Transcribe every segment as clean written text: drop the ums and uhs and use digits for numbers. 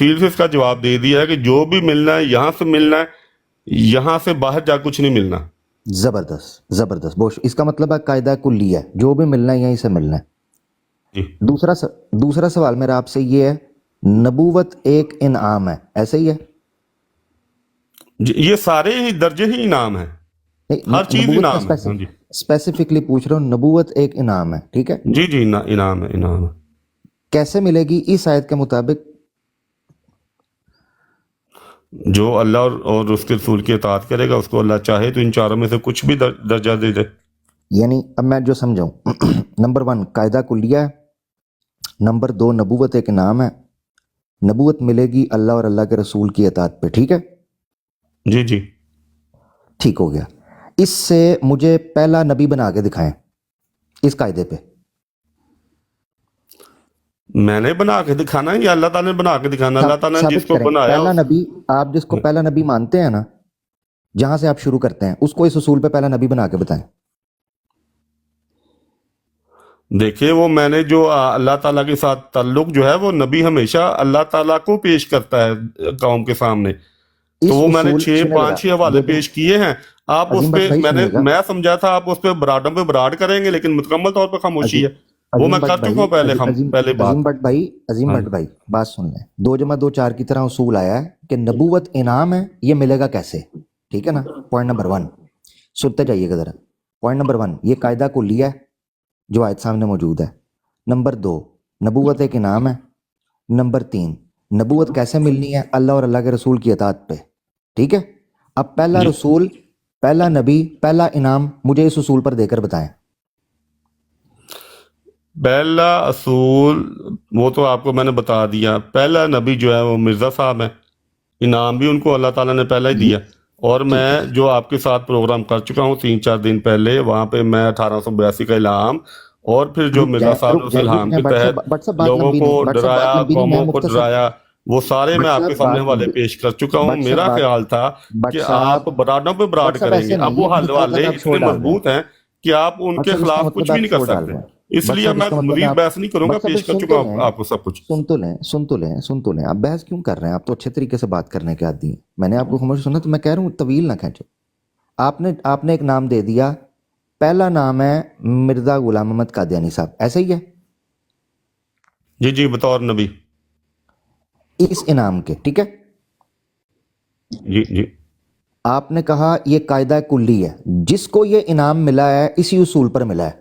تفصیل سے اس کا جواب دے دیا ہے کہ جو بھی ملنا ہے یہاں سے ملنا ہے، یہاں سے باہر جا کچھ نہیں ملنا. زبردست زبردست. بہت اس کا مطلب ہے قاعدہ کلی ہے، جو بھی ملنا ہے یہیں سے ملنا ہے. جی دوسرا سوال میرا آپ سے یہ ہے، نبوت ایک انعام ہے، ایسے ہی ہے؟ جی، یہ سارے ہی درجے ہی انعام ہیں، نہیں، ہر چیز نبوت انعام ہے. کا ہاں جی اسپیسیفکلی پوچھ رہا ہوں، نبوت ایک انعام ہے، ٹھیک ہے؟ جی جی، انعام ہے، انعام ہے. کیسے ملے گی اس آیت کے مطابق؟ جو اللہ اور اس کے رسول کی اطاعت کرے گا، اس کو اللہ چاہے تو ان چاروں میں سے کچھ بھی درجہ دے دے. یعنی اب میں جو سمجھاؤں، نمبر 1 قاعدہ کلیہ ہے، نمبر 2 نبوت ایک انعام ہے، نبوت ملے گی اللہ اور اللہ کے رسول کی اطاعت پہ، ٹھیک ہے؟ جی جی، ٹھیک ہو گیا. اس سے مجھے پہلا نبی بنا کے دکھائیں اس قاعدے پہ. میں نے بنا کے دکھانا ہے یا اللہ تعالیٰ نے بنا کے دکھانا؟ اللہ تعالیٰ نے جس ثابت کو کریں بنایا پہلا نبی. آپ جس کو پہلا نبی مانتے ہیں نا، جہاں سے آپ شروع کرتے ہیں، اس کو اس اصول پہ پہلا نبی بنا کے بتائیں. دیکھیے، وہ میں نے جو اللہ تعالیٰ کے ساتھ تعلق جو ہے، وہ نبی ہمیشہ اللہ تعالیٰ کو پیش کرتا ہے قوم کے سامنے. تو اس وہ میں نے اصول سنیں ذرا، 5-6 حوالے پیش کیے ہیں. آپ اس عظیم بٹ پہ بھائی سنیے گا، میں سمجھا تھا آپ اس پہ براڈوں پہ براڈ کریں گے، لیکن مکمل طور پہ خاموشی ہے. وہ عظیم میں بٹ کر چکا بھائی، ہوں پہلے بات. عظیم ہاں بٹ بھائی بات سن لیں. 2+2=4 کی طرح اصول آیا ہے کہ نبوت انعام ہے، یہ ملے گا کیسے؟ ٹھیک ہے نا؟ پوائنٹ نمبر 1 سنتے جائیے گا ذرا. پوائنٹ نمبر 1، یہ قاعدہ کلیہ ہے جو آیت سامنے موجود ہے. نمبر 2، نبوت ایک انعام ہے. نمبر 3، نبوت کیسے ملنی ہے؟ اللہ اور اللہ کے رسول کی اطاعت پہ، ٹھیک ہے؟ اب پہلا جی، رسول، پہلا نبی، پہلا انعام مجھے اس اصول پر دے کر بتائیں. پہلا اصول وہ تو آپ کو میں نے بتا دیا. پہلا نبی جو ہے وہ مرزا صاحب ہیں، انعام بھی ان کو اللہ تعالیٰ نے پہلا ہی دیا. اور ٹھیک ہے، میں جو آپ کے ساتھ پروگرام کر چکا ہوں 3-4 دن پہلے، وہاں پہ میں 1882 کا الہام، اور پھر جو مرزا صاحب نے اس الہام کے تحت بٹ صاحب بات لوگوں لمبی کو نہیں، بٹ صاحب بات ڈرایا، لمبی نہیں، میں قوموں کو مختصر، ڈرایا، وہ سارے میں بٹ آپ کے صاحب سامنے بات حوالے لمبی، پیش کر چکا ہوں. بٹ صاحب میرا بات، خیال تھا بٹ کہ صاحب، آپ برادوں پہ براڈ بٹ صاحب کریں گے. ایسے نہیں، اب وہ یہ حوالے مطلق آپ چھوڑ اتنے ڈال رہے ہیں. مضبوط ہیں کہ آپ ان بٹ کے صاحب اس کا خلاف کچھ مطلب بھی آپ نہیں کر چھوڑ ڈال سکتے. رہے ہیں. اس بٹ لیے اب صاحب میں اس کا مطلب مزید آپ، بحث نہیں کروں گا، بٹ صاحب پیش کر سن چکا تو ہوں لیں، آپ کو سب کچھ. سن تو لیں. آپ بحث کیوں کر رہے ہیں؟ آپ تو اچھے طریقے سے بات کرنے کے عادی ہیں. میں نے آپ کو خاموش سنا، تو میں کہہ رہا ہوں طویل نہ کھینچو. آپ نے ایک نام دے دیا، پہلا نام ہے مرزا غلام محمد قادیانی صاحب، ایسے ہی ہے؟ جی جی، بطور نبی. اس انعام کے، ٹھیک ہے؟ جی جی آپ نے کہا یہ قاعدہ کلی ہے، جس کو یہ انعام ملا ہے اسی اصول پر ملا ہے.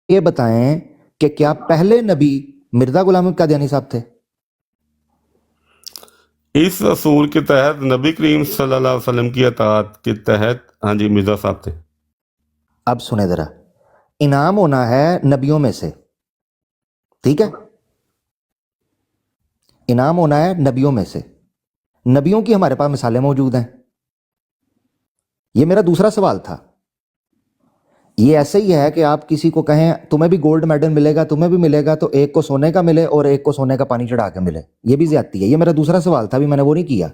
یہ بتائیں کہ کیا پہلے نبی مرزا غلام محمد قادیانی صاحب تھے؟ اس اصول کے تحت نبی کریم صلی اللہ علیہ وسلم کی اطاعت کے تحت، ہاں جی، مرزا صاحب تھے. اب سنیں ذرا، انعام ہونا ہے نبیوں میں سے، ٹھیک ہے؟ انعام ہونا ہے نبیوں میں سے. نبیوں کی ہمارے پاس مثالیں موجود ہیں. یہ میرا دوسرا سوال تھا. یہ ایسے ہی ہے کہ آپ کسی کو کہیں تمہیں بھی گولڈ میڈل ملے گا، تمہیں بھی ملے گا، تو ایک کو سونے کا ملے اور ایک کو سونے کا پانی چڑھا کے ملے، یہ بھی زیادتی ہے. یہ میرا دوسرا سوال تھا، ابھی میں نے وہ نہیں کیا.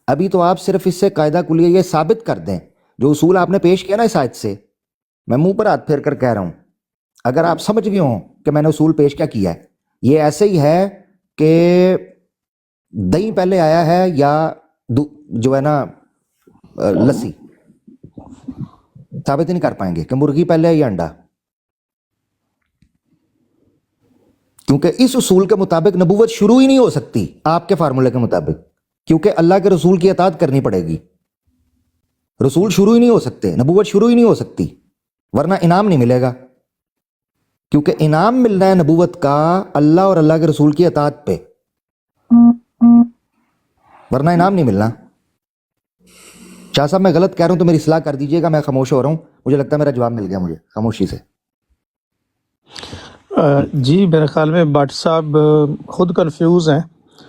ابھی تو آپ صرف اس سے قاعدہ کلیہ یہ ثابت کر دیں، جو اصول آپ نے پیش کیا نا اس آیت سے. میں منہ پر ہاتھ پھیر کر کہہ رہا ہوں، اگر آپ سمجھ گئے ہوں کہ میں نے اصول پیش کیا کیا ہے، یہ ایسے ہی ہے کہ دہی پہلے آیا ہے یا جو ہے نا لسی، ثابت ہی نہیں کر پائیں گے کہ مرغی پہلے ہے یا انڈا. کیونکہ اس اصول کے مطابق نبوت شروع ہی نہیں ہو سکتی آپ کے فارمولے کے مطابق، کیونکہ اللہ کے رسول کی اطاعت کرنی پڑے گی. رسول شروع ہی نہیں ہو سکتے، نبوت شروع ہی نہیں ہو سکتی، ورنہ انعام نہیں ملے گا. کیونکہ انعام ملنا ہے نبوت کا اللہ اور اللہ کے رسول کی اطاعت پہ، ورنہ انعام نہیں ملنا. شاہ صاحب میں غلط کہہ رہا ہوں تو میری اصلاح کر دیجیے گا. میں خاموش ہو رہا ہوں، مجھے لگتا ہے میرا جواب مل گیا مجھے خاموشی سے. جی میرے خیال میں بٹ صاحب خود کنفیوز ہیں.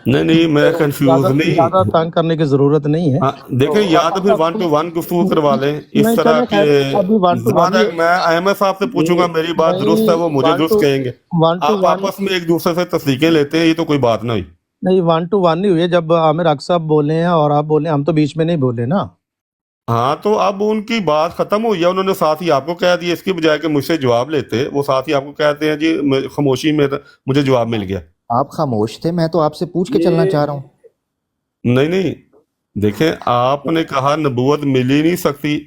نہیں، میں کنفیوز نہیں. زیادہ تنگ کرنے کی ضرورت نہیں ہے. دیکھیں، یا تو پھر 1 to 1 گفتگو کروا لیں اس نہیں طرح چلیں کہ خیر، ابھی 1 to 1 میں احمد صاحب سے پوچھوں گا میری بات درست ہے، وہ مجھے درست کہیں گے. 1 to آپ 1 آپس میں ایک دوسرے سے تصدیقیں لیتے ہیں، یہ تو کوئی بات نہ ہوئی. نہیں 1 to 1 نہیں ہوئی ہے. جب عامر حق صاحب بولے ہیں اور آپ بولے، ہم تو بیچ میں نہیں بولے نا. ہاں تو اب ان کی بات ختم ہوئی ہے، انہوں نے ساتھ ہی آپ کو کہہ دیا، اس کی بجائے کہ مجھ سے جواب لیتے وہ ساتھ ہی آپ کو کہتے ہیں جی خاموشی میں مجھے جواب مل گیا۔ آپ خاموش تھے، میں تو آپ سے پوچھ کے چلنا یہ چاہ رہا ہوں۔ نہیں نہیں، دیکھیں آپ نے کہا نبوت مل ہی نہیں سکتی،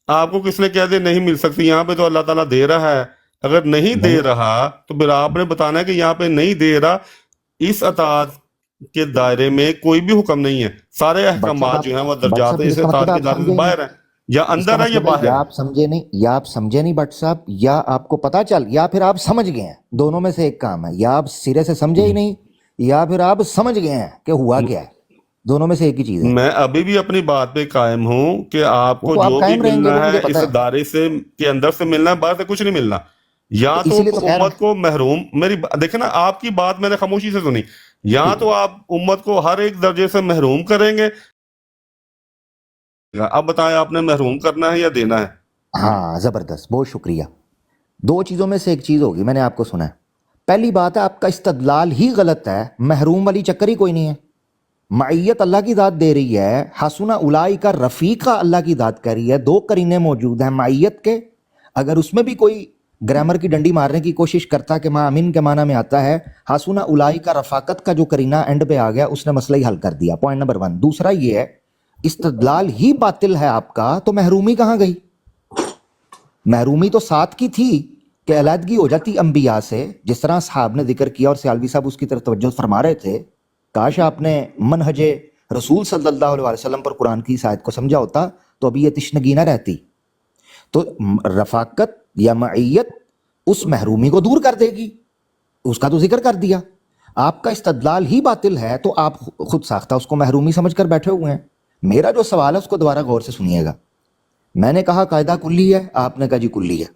آپ کو کس نے کہہ دیا نہیں مل سکتی؟ یہاں پہ تو اللہ تعالیٰ دے رہا ہے، اگر نہیں دے نہیں رہا تو پھر آپ نے بتانا ہے کہ یہاں پہ نہیں دے رہا، اس اطاعت کے دائرے میں کوئی بھی حکم نہیں ہے، سارے بٹ صاحب احکامات جو ہیں وہ بٹ درجات صاحب پھر اس اس کا مطلب اطاعت ہے کے آپ دائرے سمجھے سے ہی نہیں، باہر ہیں، یا اس کا اندر ہے یا مطلب ہے باہر یا ہے۔ آپ سمجھے نہیں، یا آپ سمجھے نہیں بٹ صاحب، یا آپ کو پتا چل، یا پھر آپ سمجھ گئے ہیں، دونوں میں سے ایک کام ہے، یا آپ سرے سے سمجھے ہی نہیں، یا پھر آپ سمجھ گئے ہیں کہ ہوا کیا ہے، دونوں میں سے ایک ہی چیز ہے۔ میں ابھی بھی اپنی بات پہ قائم ہوں کہ آپ وہ کو تو آپ جو بھی قائم رہیں گے، ملنا وہ ہے مجھے اس پتا ہے، دائرے سے کے اندر سے ملنا ہے، باہر سے کچھ نہیں ملنا، یا تو تو اسی لیے تو کہہ رہا امت ہوں۔ کو محروم، دیکھیں نا آپ کی بات میں نے خاموشی سے سنی، یا ٹھیک ہے، تو آپ امت کو ہر ایک درجے سے محروم کریں گے، اب بتائیں آپ نے محروم کرنا ہے یا دینا ہے؟ ہاں زبردست، بہت شکریہ۔ دو چیزوں میں سے ایک چیز ہوگی، میں نے آپ کو سنا ہے۔ پہلی بات ہے آپ کا استدلال ہی غلط ہے، محروم والی چکر ہی کوئی نہیں ہے۔ معیت اللہ کی ذات دے رہی ہے، حسن اولئک رفیقہ اللہ کی ذات کہہ رہی ہے، دو قرینے موجود ہیں معیت کے، اگر اس میں بھی کوئی گرامر کی ڈنڈی مارنے کی کوشش کرتا کہ ماں امین کے معنی میں آتا ہے، حسن اولئک رفاقت کا جو قرینہ اینڈ پہ آ گیا، اس نے مسئلہ ہی حل کر دیا، پوائنٹ نمبر 1۔ دوسرا یہ ہے، استدلال ہی باطل ہے آپ کا، تو محرومی کہاں گئی؟ محرومی تو ساتھ کی تھی کہ علیحدگی ہو جاتی انبیاء سے، جس طرح صحاب نے ذکر کیا اور سیالوی صاحب اس کی طرف توجہ فرما رہے تھے۔ کاش آپ نے منہج رسول صلی اللہ علیہ وسلم پر قرآن کی اس آیت کو سمجھا ہوتا تو ابھی یہ تشنگی نہ رہتی۔ تو رفاقت یا معیت اس محرومی کو دور کر دے گی، اس کا تو ذکر کر دیا۔ آپ کا استدلال ہی باطل ہے تو آپ خود ساختہ اس کو محرومی سمجھ کر بیٹھے ہوئے ہیں۔ میرا جو سوال ہے اس کو دوبارہ غور سے سنیے گا۔ میں نے کہا قاعدہ کلی ہے، آپ نے کہا جی کلی ہے۔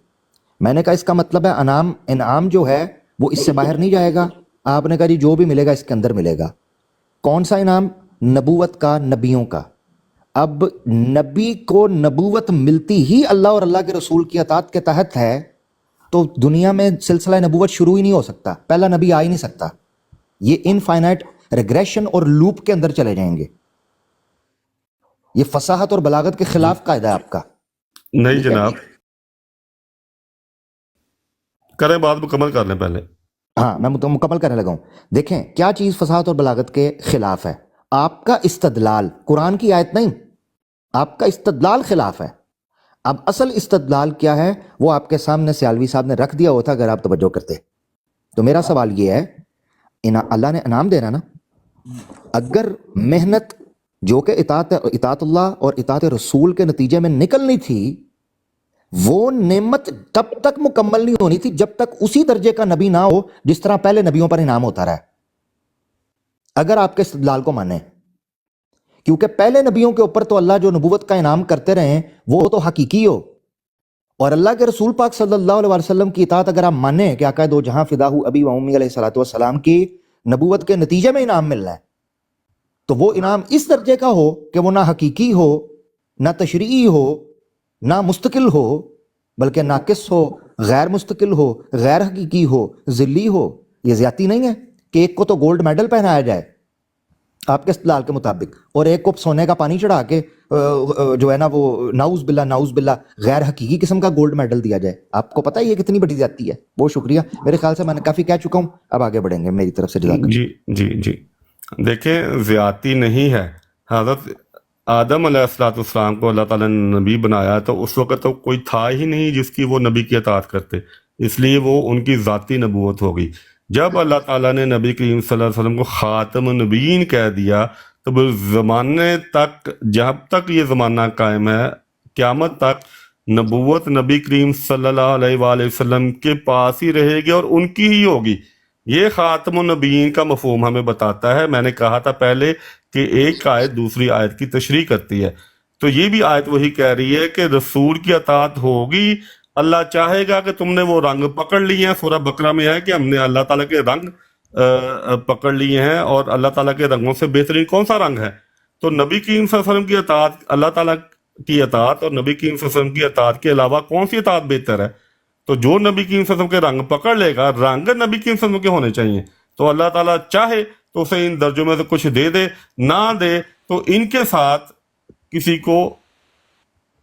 میں نے کہا اس کا مطلب ہے انعام جو ہے وہ اس سے باہر نہیں جائے گا، آپ نے کہا جی جو بھی ملے گا اس کے اندر ملے گا۔ کون سا انعام؟ نبوت کا، نبیوں کا۔ اب نبی کو نبوت ملتی ہی اللہ اور اللہ کے رسول کی اطاعت کے تحت ہے، تو دنیا میں سلسلہ نبوت شروع ہی نہیں ہو سکتا، پہلا نبی آ ہی نہیں سکتا۔ یہ انفائنائٹ ریگریشن اور لوپ کے اندر چلے جائیں گے۔ یہ فصاحت اور بلاغت کے جی خلاف قاعدہ ہے آپ کا، نہیں ٹھیک ہے؟ جناب، کریں بات مکمل کر لیں پہلے۔ ہاں میں مکمل کرنے لگا ہوں۔ دیکھیں کیا چیز فصاحت اور بلاغت کے خلاف ہے؟ آپ کا استدلال، قرآن کی آیت نہیں، آپ کا استدلال خلاف ہے۔ اب اصل استدلال کیا ہے وہ آپ کے سامنے سیالوی صاحب نے رکھ دیا ہوتا اگر آپ توجہ کرتے۔ تو میرا سوال یہ ہے، اللہ نے انعام دینا نا، اگر محنت جو کہ اطاعت اللہ اور اطاعت رسول کے نتیجے میں نکلنی تھی، وہ نعمت تب تک مکمل نہیں ہونی تھی جب تک اسی درجے کا نبی نہ ہو جس طرح پہلے نبیوں پر انعام ہوتا رہا ہے، اگر آپ کے استدلال کو مانیں۔ کیونکہ پہلے نبیوں کے اوپر تو اللہ جو نبوت کا انعام کرتے رہے ہیں وہ تو حقیقی ہو، اور اللہ کے رسول پاک صلی اللہ علیہ وسلم کی اطاعت اگر آپ مانیں کہ آقا دو جہاں فدا ہو ابی و امی علیہ الصلوۃ والسلام کی نبوت کے نتیجے میں انعام مل رہا ہے، تو وہ انعام اس درجے کا ہو کہ وہ نہ حقیقی ہو، نہ تشریعی ہو، نہ مستقل ہو، بلکہ ناقص ہو، غیر مستقل ہو، غیر حقیقی ہو، ذلی ہو۔ یہ زیادتی نہیں ہے کہ ایک کو تو گولڈ میڈل پہنایا جائے آپ کے استدلال کے مطابق، اور ایک کو سونے کا پانی چڑھا کے جو ہے نا وہ نعوذ باللہ غیر حقیقی قسم کا گولڈ میڈل دیا جائے؟ آپ کو پتہ ہے یہ کتنی بڑی زیادتی ہے؟ بہت شکریہ، میرے خیال سے میں نے کافی کہہ چکا ہوں، اب آگے بڑھیں گے میری طرف سے، جزاک اللہ۔ جی جی جی، دیکھیں زیادتی نہیں ہے، حضرت آدم علیہ السلام کو اللہ تعالیٰ نے نبی بنایا تو اس وقت تو کوئی تھا ہی نہیں جس کی وہ نبی کی اطاعت کرتے، اس لیے وہ ان کی ذاتی نبوت ہوگی۔ جب اللہ تعالیٰ نے نبی کریم صلی اللہ علیہ وسلم کو خاتم النبیین کہہ دیا تو وہ زمانے تک، جب تک یہ زمانہ قائم ہے قیامت تک، نبوت نبی کریم صلی اللہ علیہ وآلہ وسلم کے پاس ہی رہے گی اور ان کی ہی ہوگی۔ یہ خاتم النبیین کا مفہوم ہمیں بتاتا ہے۔ میں نے کہا تھا پہلے کہ ایک آیت دوسری آیت کی تشریح کرتی ہے، تو یہ بھی آیت وہی کہہ رہی ہے کہ رسول کی اطاعت ہوگی، اللہ چاہے گا کہ تم نے وہ رنگ پکڑ لیے ہیں۔ سورہ بقرہ میں ہے کہ ہم نے اللہ تعالیٰ کے رنگ پکڑ لیے ہیں، اور اللہ تعالیٰ کے رنگوں سے بہترین کون سا رنگ ہے؟ تو نبی کریم صلی اللہ علیہ وسلم کی اطاعت، اللہ تعالیٰ کی اطاعت اور نبی کریم صلی اللہ علیہ وسلم کی اطاعت کے علاوہ کون سی اطاعت بہتر ہے؟ تو جو نبی کریم صلی اللہ علیہ وسلم کے رنگ پکڑ لے گا، رنگ نبی کریم صلی اللہ علیہ وسلم کے ہونے چاہیے، تو اللہ تعالیٰ چاہے تو اسے ان درجوں میں سے کچھ دے دے، نہ دے تو ان کے ساتھ کسی کو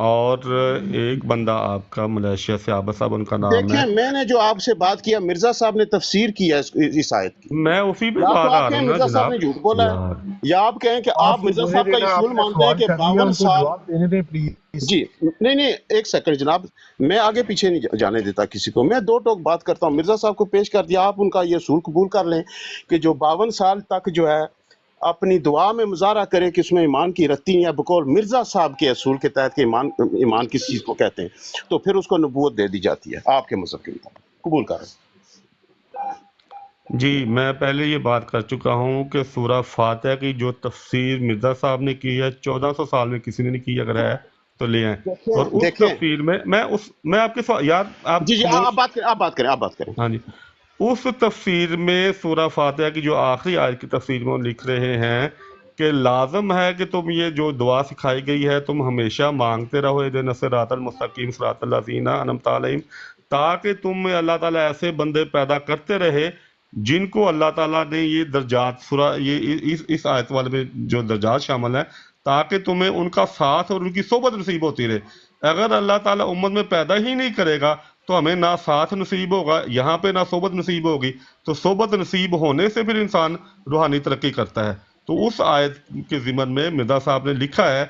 اور ایک بندہ آپ کا ملیشیا سے عابد صاحب ان کا نام ہے. دیکھیں میں نے جو آپ سے بات کیا مرزا صاحب نے تفسیر کی ہے اس آیت کی. میں اسی پہ یا تو بات آ آپ رہا کہیں ہوں نا مرزا صاحب جناب. نے جھوٹ بولا ہے یار یا آپ کہیں کہ آپ آپ کو مرزا ہونے صاحب کا دینا، اصول آپ نے مانتے ہیں سوال کہ کر لیا، 52 ان کو سال. جواب دینے دیں پلیز. جی نہیں ایک سیکنڈ جناب، میں آگے پیچھے نہیں جانے دیتا کسی کو. میں دو ٹوک بات کرتا ہوں. مرزا صاحب کو پیش کر دیا، آپ ان کا یہ اصول قبول کر لیں کہ جو 52 سال تک جو ہے اپنی دعا میں مظاہرہ کرے کہ اس میں ایمان کی رتی یا بقول مرزا صاحب کے اصول کے تحت کہ ایمان کس چیز کو کہتے ہیں، تو پھر اس کو نبوت دے دی جاتی ہے آپ کے مذہب کے مطابق. قبول کر. جی، میں پہلے یہ بات کر چکا ہوں کہ سورہ فاتحہ کی جو تفسیر مرزا صاحب نے کی ہے 1400 سال میں کسی نے نہیں کی، اگر ہے تو لے آئیں. اور اس دیکھیں تفسیر میں آپ کے یار آپ جی آپ بات کریں آپ بات کریں. ہاں جی، اس تفسیر میں سورہ فاتحہ کی جو آخری آیت کی تفسیر میں وہ لکھ رہے ہیں کہ لازم ہے کہ تم یہ جو دعا سکھائی گئی ہے تم ہمیشہ مانگتے رہو اہدنا الصراط المستقیم صراط الذین انعمت علیہم، تاکہ تم میں اللہ تعالیٰ ایسے بندے پیدا کرتے رہے جن کو اللہ تعالیٰ نے یہ درجات سورہ یہ اس آیت والے میں جو درجات شامل ہیں، تاکہ تمہیں ان کا ساتھ اور ان کی صحبت نصیب ہوتی رہے. اگر اللہ تعالیٰ امت میں پیدا ہی نہیں کرے گا تو ہمیں نہ ساتھ نصیب ہوگا یہاں پہ، نہ صحبت نصیب ہوگی. تو صحبت نصیب ہونے سے پھر انسان روحانی ترقی کرتا ہے. تو اس آیت کے ضمن میں مرزا صاحب نے لکھا ہے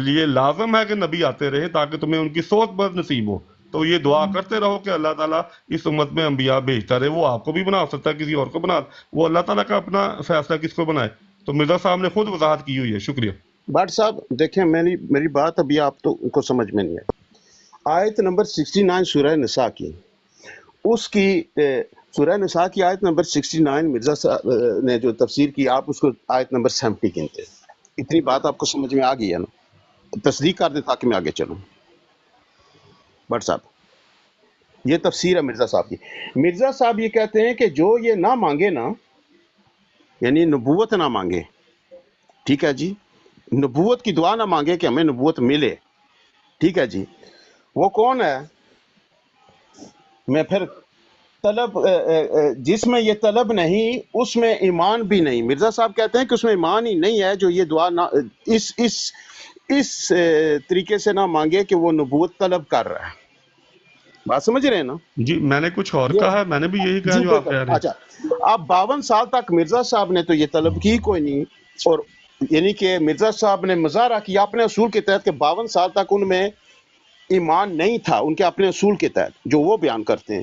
یہ لازم ہے کہ نبی آتے رہے تاکہ تمہیں ان کی صحبت نصیب ہو. تو یہ دعا کرتے رہو کہ اللہ تعالیٰ اس امت میں انبیاء بھیجتا رہے. وہ آپ کو بھی بنا سکتا ہے، کسی اور کو بنا، وہ اللہ تعالیٰ کا اپنا فیصلہ کس کو بنائے. تو مرزا صاحب نے خود وضاحت کی ہوئی ہے. شکریہ. بٹ صاحب دیکھیں میری بات ابھی آپ تو کو سمجھ میں نہیں ہے. آیت نمبر 69 سورہ نساء کی، اس کی سورہ نساء کی آیت نمبر 69 مرزا صاحب نے جو تفسیر کی، آپ اس کو آیت نمبر 70 گنتے ہیں. اتنی بات آپ کو سمجھ میں آ گئی ہے نا؟ تصدیق کر دیں تاکہ میں آگے چلوں. بٹ صاحب یہ تفسیر ہے مرزا صاحب کی. مرزا صاحب یہ کہتے ہیں کہ جو یہ نہ مانگے نا، یعنی نبوت نہ مانگے، ٹھیک ہے جی، نبوت کی دعا نہ مانگے کہ ہمیں نبوت ملے، ٹھیک ہے جی، وہ کون ہے؟ میں پھر طلب جس میں یہ طلب نہیں اس میں ایمان بھی نہیں. مرزا صاحب کہتے ہیں کہ اس میں ایمان ہی نہیں ہے جو یہ دعا نہ اس طریقے سے نہ مانگے کہ وہ نبوت طلب کر رہا ہے. بات سمجھ رہے ہیں نا؟ جی میں نے کچھ اور یہ کہا ہے، میں نے بھی یہی کہا جی جو آپ کہہ رہے ہیں. اچھا، اب 52 سال تک مرزا صاحب نے تو یہ طلب کی کوئی نہیں، اور یعنی کہ مرزا صاحب نے مظاہرہ کیا اپنے اصول کے تحت کہ 52 سال تک ان میں ایمان نہیں تھا، ان کے اپنے اصول کے تحت جو وہ بیان کرتے ہیں.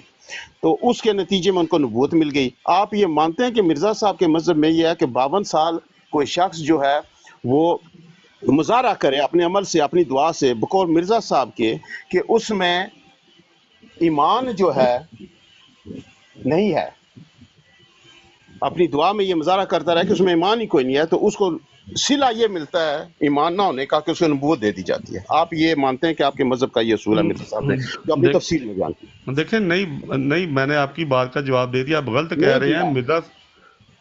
تو اس کے نتیجے میں ان کو نبوت مل گئی. آپ یہ مانتے ہیں کہ مرزا صاحب کے مذہب میں یہ ہے کہ 52 سال کوئی شخص جو ہے وہ مظاہرہ کرے اپنے عمل سے، اپنی دعا سے، بقول مرزا صاحب کے، کہ اس میں ایمان جو ہے نہیں ہے، اپنی دعا میں یہ مظاہرہ کرتا رہے کہ اس میں ایمان ہی کوئی نہیں ہے، تو اس کو صلہ یہ ملتا ہے ایمان نہ ہونے کا کہ اس کو نبوت دے دی جاتی ہے. آپ یہ مانتے ہیں کہ آپ کے مذہب کا یہ اصول ہے مرزا صاحب نے جو اپنی تفصیل میں بیان کیا؟ دیکھیں نہیں میں نے آپ کی بات کا جواب دے دیا. آپ غلط کہہ نہیں رہے ہیں. دیا. مرزا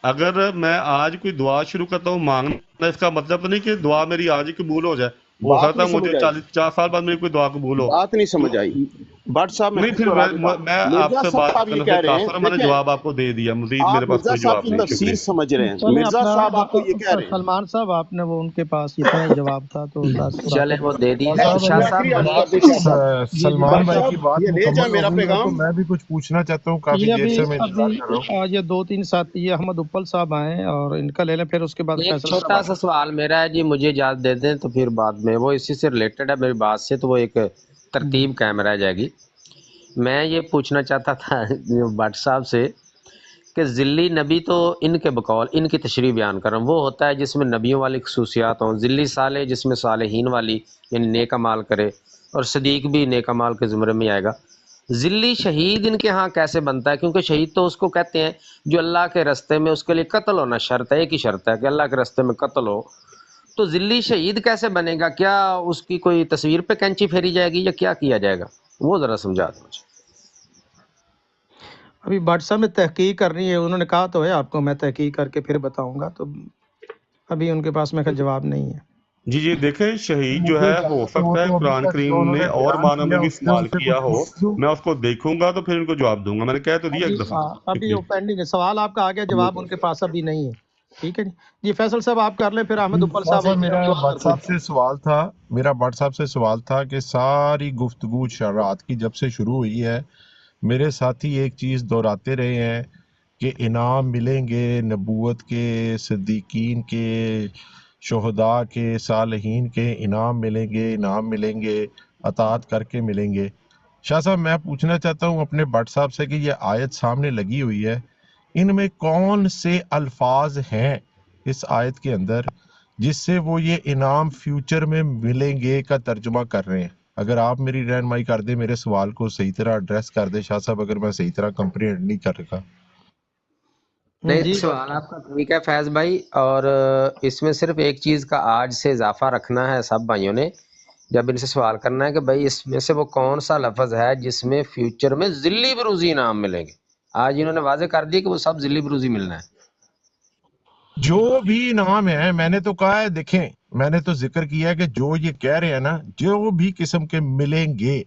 اگر میں آج کوئی دعا شروع کرتا ہوں مانگنا، اس کا مطلب تو نہیں کہ دعا میری آج ہی قبول ہو جائے. ہو بات سکتا ہے نہیں مجھے سمجھ آئی، 40 سال بعد میری کوئی دعا قبول ہو. بات نہیں سمجھ آئی. بٹ صاحب میں نہیں پھر پھر دوہرا دیتا ہوں. میں آپ مرزا سے بات صاحب یہ کرنے کہہ سے رہے ہیں، قاصر، میں نے دیکھیں جواب آپ کو دے دیا، مزید آپ میرے پاس مرزا کوئی صاحب جواب کی نہیں. تفسیر شکریہ. سمجھ رہے ہیں. چلیں مرزا اپنا صاحب آپ کو یہ کہہ رہے ہیں. سلمان صاحب آپ نے وہ ان کے پاس اتنا ہی جواب تھا تو بس پورا چلے کر وہ دے دیے. شاہ صاحب شاہ میں ابھی صاحب آخری عرض کر منیب دیں شاہ صاحب. جی جی سلمان بٹ بھائی صاحب کی بات یہ لے جائیں مکمل میرا ہو گئی ہے تو پیغام. میں بھی کچھ پوچھنا چاہتا ہوں، کافی یہ دیر سے میں ابھی انتظار کر رہا ہوں. یہ 2-3 ساتھی یہ احمد اپل صاحب آئے اور ان کا لے لیں، پھر اس کے بعد ایک فیصل صاحب چھوٹا آ سا سوال میرا ہے جی، مجھے اجازت دے دیں تو پھر بعد میں وہ اسی سے ریلیٹڈ ہے میری بات سے، تو وہ ایک ترتیب قائم رہ جائے گی. میں یہ پوچھنا چاہتا تھا بٹ صاحب سے کہ ذلی نبی تو ان کے بقول ان کی تشریح بیان کر رہا ہوں، وہ ہوتا ہے جس میں نبیوں والی خصوصیات ہوں. ذلی صالح جس میں صالحین والی یعنی نیک اعمال کرے، اور صدیق بھی نیک اعمال کے زمرے میں آئے گا. ذلی شہید ان کے ہاں کیسے بنتا ہے؟ کیونکہ شہید تو اس کو کہتے ہیں جو اللہ کے رستے میں، اس کے لیے قتل ہونا شرط ہے، ایک ہی شرط ہے کہ اللہ کے رستے میں قتل ہو. تو ذلی شہید کیسے بنے گا؟ کیا اس کی کوئی تصویر پہ کینچی پھیری جائے گی یا کیا کیا جائے گا؟ وہ ذرا سمجھا دیں مجھے. ابھی بٹ صاحب نے تحقیق کرنی ہے، انہوں نے کہا تو ہے آپ کو میں تحقیق کر کے پھر بتاؤں گا، تو ابھی ان کے پاس میں جواب نہیں ہے. جی دیکھیں شہید جو مجھے ہے ہو اجازت ہے، وہ سکتا ہے تو ابھی قرآن تک جو کریم انہوں نے نے اور بیان معنی میں کیا بھی اس سے ان استعمال سے کیا کچھ ہو. پوچھ لوں. میں اس کو دیکھوں گا تو پھر ان کو جواب دوں گا. میں نے کہہ تو دیا ایک دفعہ. ابھی شکریہ. وہ پینڈنگ ہے، سوال آپ کا آ گیا، جواب ان کے پاس ابھی نہیں ہے. ٹھیک ہے جی فیصل صاحب آپ کر لیں، پھر احمد اقبال شاہ صاحب صاحب اور پھر میرا دعا بٹ کرتے ہیں۔ صاحب سے سوال تھا، میرا بٹ صاحب سے سوال تھا کہ ساری گفتگو رات کی جب سے شروع ہوئی ہے، میرے ساتھی ایک چیز دہراتے رہے ہیں کہ انعام ملیں گے نبوت کے، صدیقین کے، شہداء کے، صالحین کے، انعام ملیں گے، انعام ملیں گے، اطاعت کر کے ملیں گے۔ شاہ صاحب میں پوچھنا چاہتا ہوں اپنے بٹ صاحب سے کہ یہ آیت سامنے لگی ہوئی ہے، ان میں کون سے الفاظ ہیں اس آیت کے اندر جس سے وہ یہ انعام فیوچر میں ملیں گے کا ترجمہ کر رہے ہیں؟ اگر آپ میری رہنمائی کر دیں، میرے سوال کو صحیح طرح ایڈریس کر دیں شاہ صاحب، اگر میں صحیح طرح کمپریہنڈ نہیں کر رہا۔ نہیں، جی سوال آپ کا ٹھیک ہے فیض بھائی، اور اس میں صرف ایک چیز کا آج سے اضافہ رکھنا ہے سب بھائیوں نے، جب ان سے سوال کرنا ہے کہ بھائی اس میں سے وہ کون سا لفظ ہے جس میں فیوچر میں ذلی بروزی انعام ملیں گے۔ آج انہوں نے واضح کر دی کہ وہ سب ذلی بروزی ملنا ہے۔ جو بھی انعام ہے، میں نے تو کہا ہے، دیکھیں میں نے تو ذکر کیا ہے کہ جو یہ کہہ رہے ہیں نا، جو بھی قسم کے ملیں گے،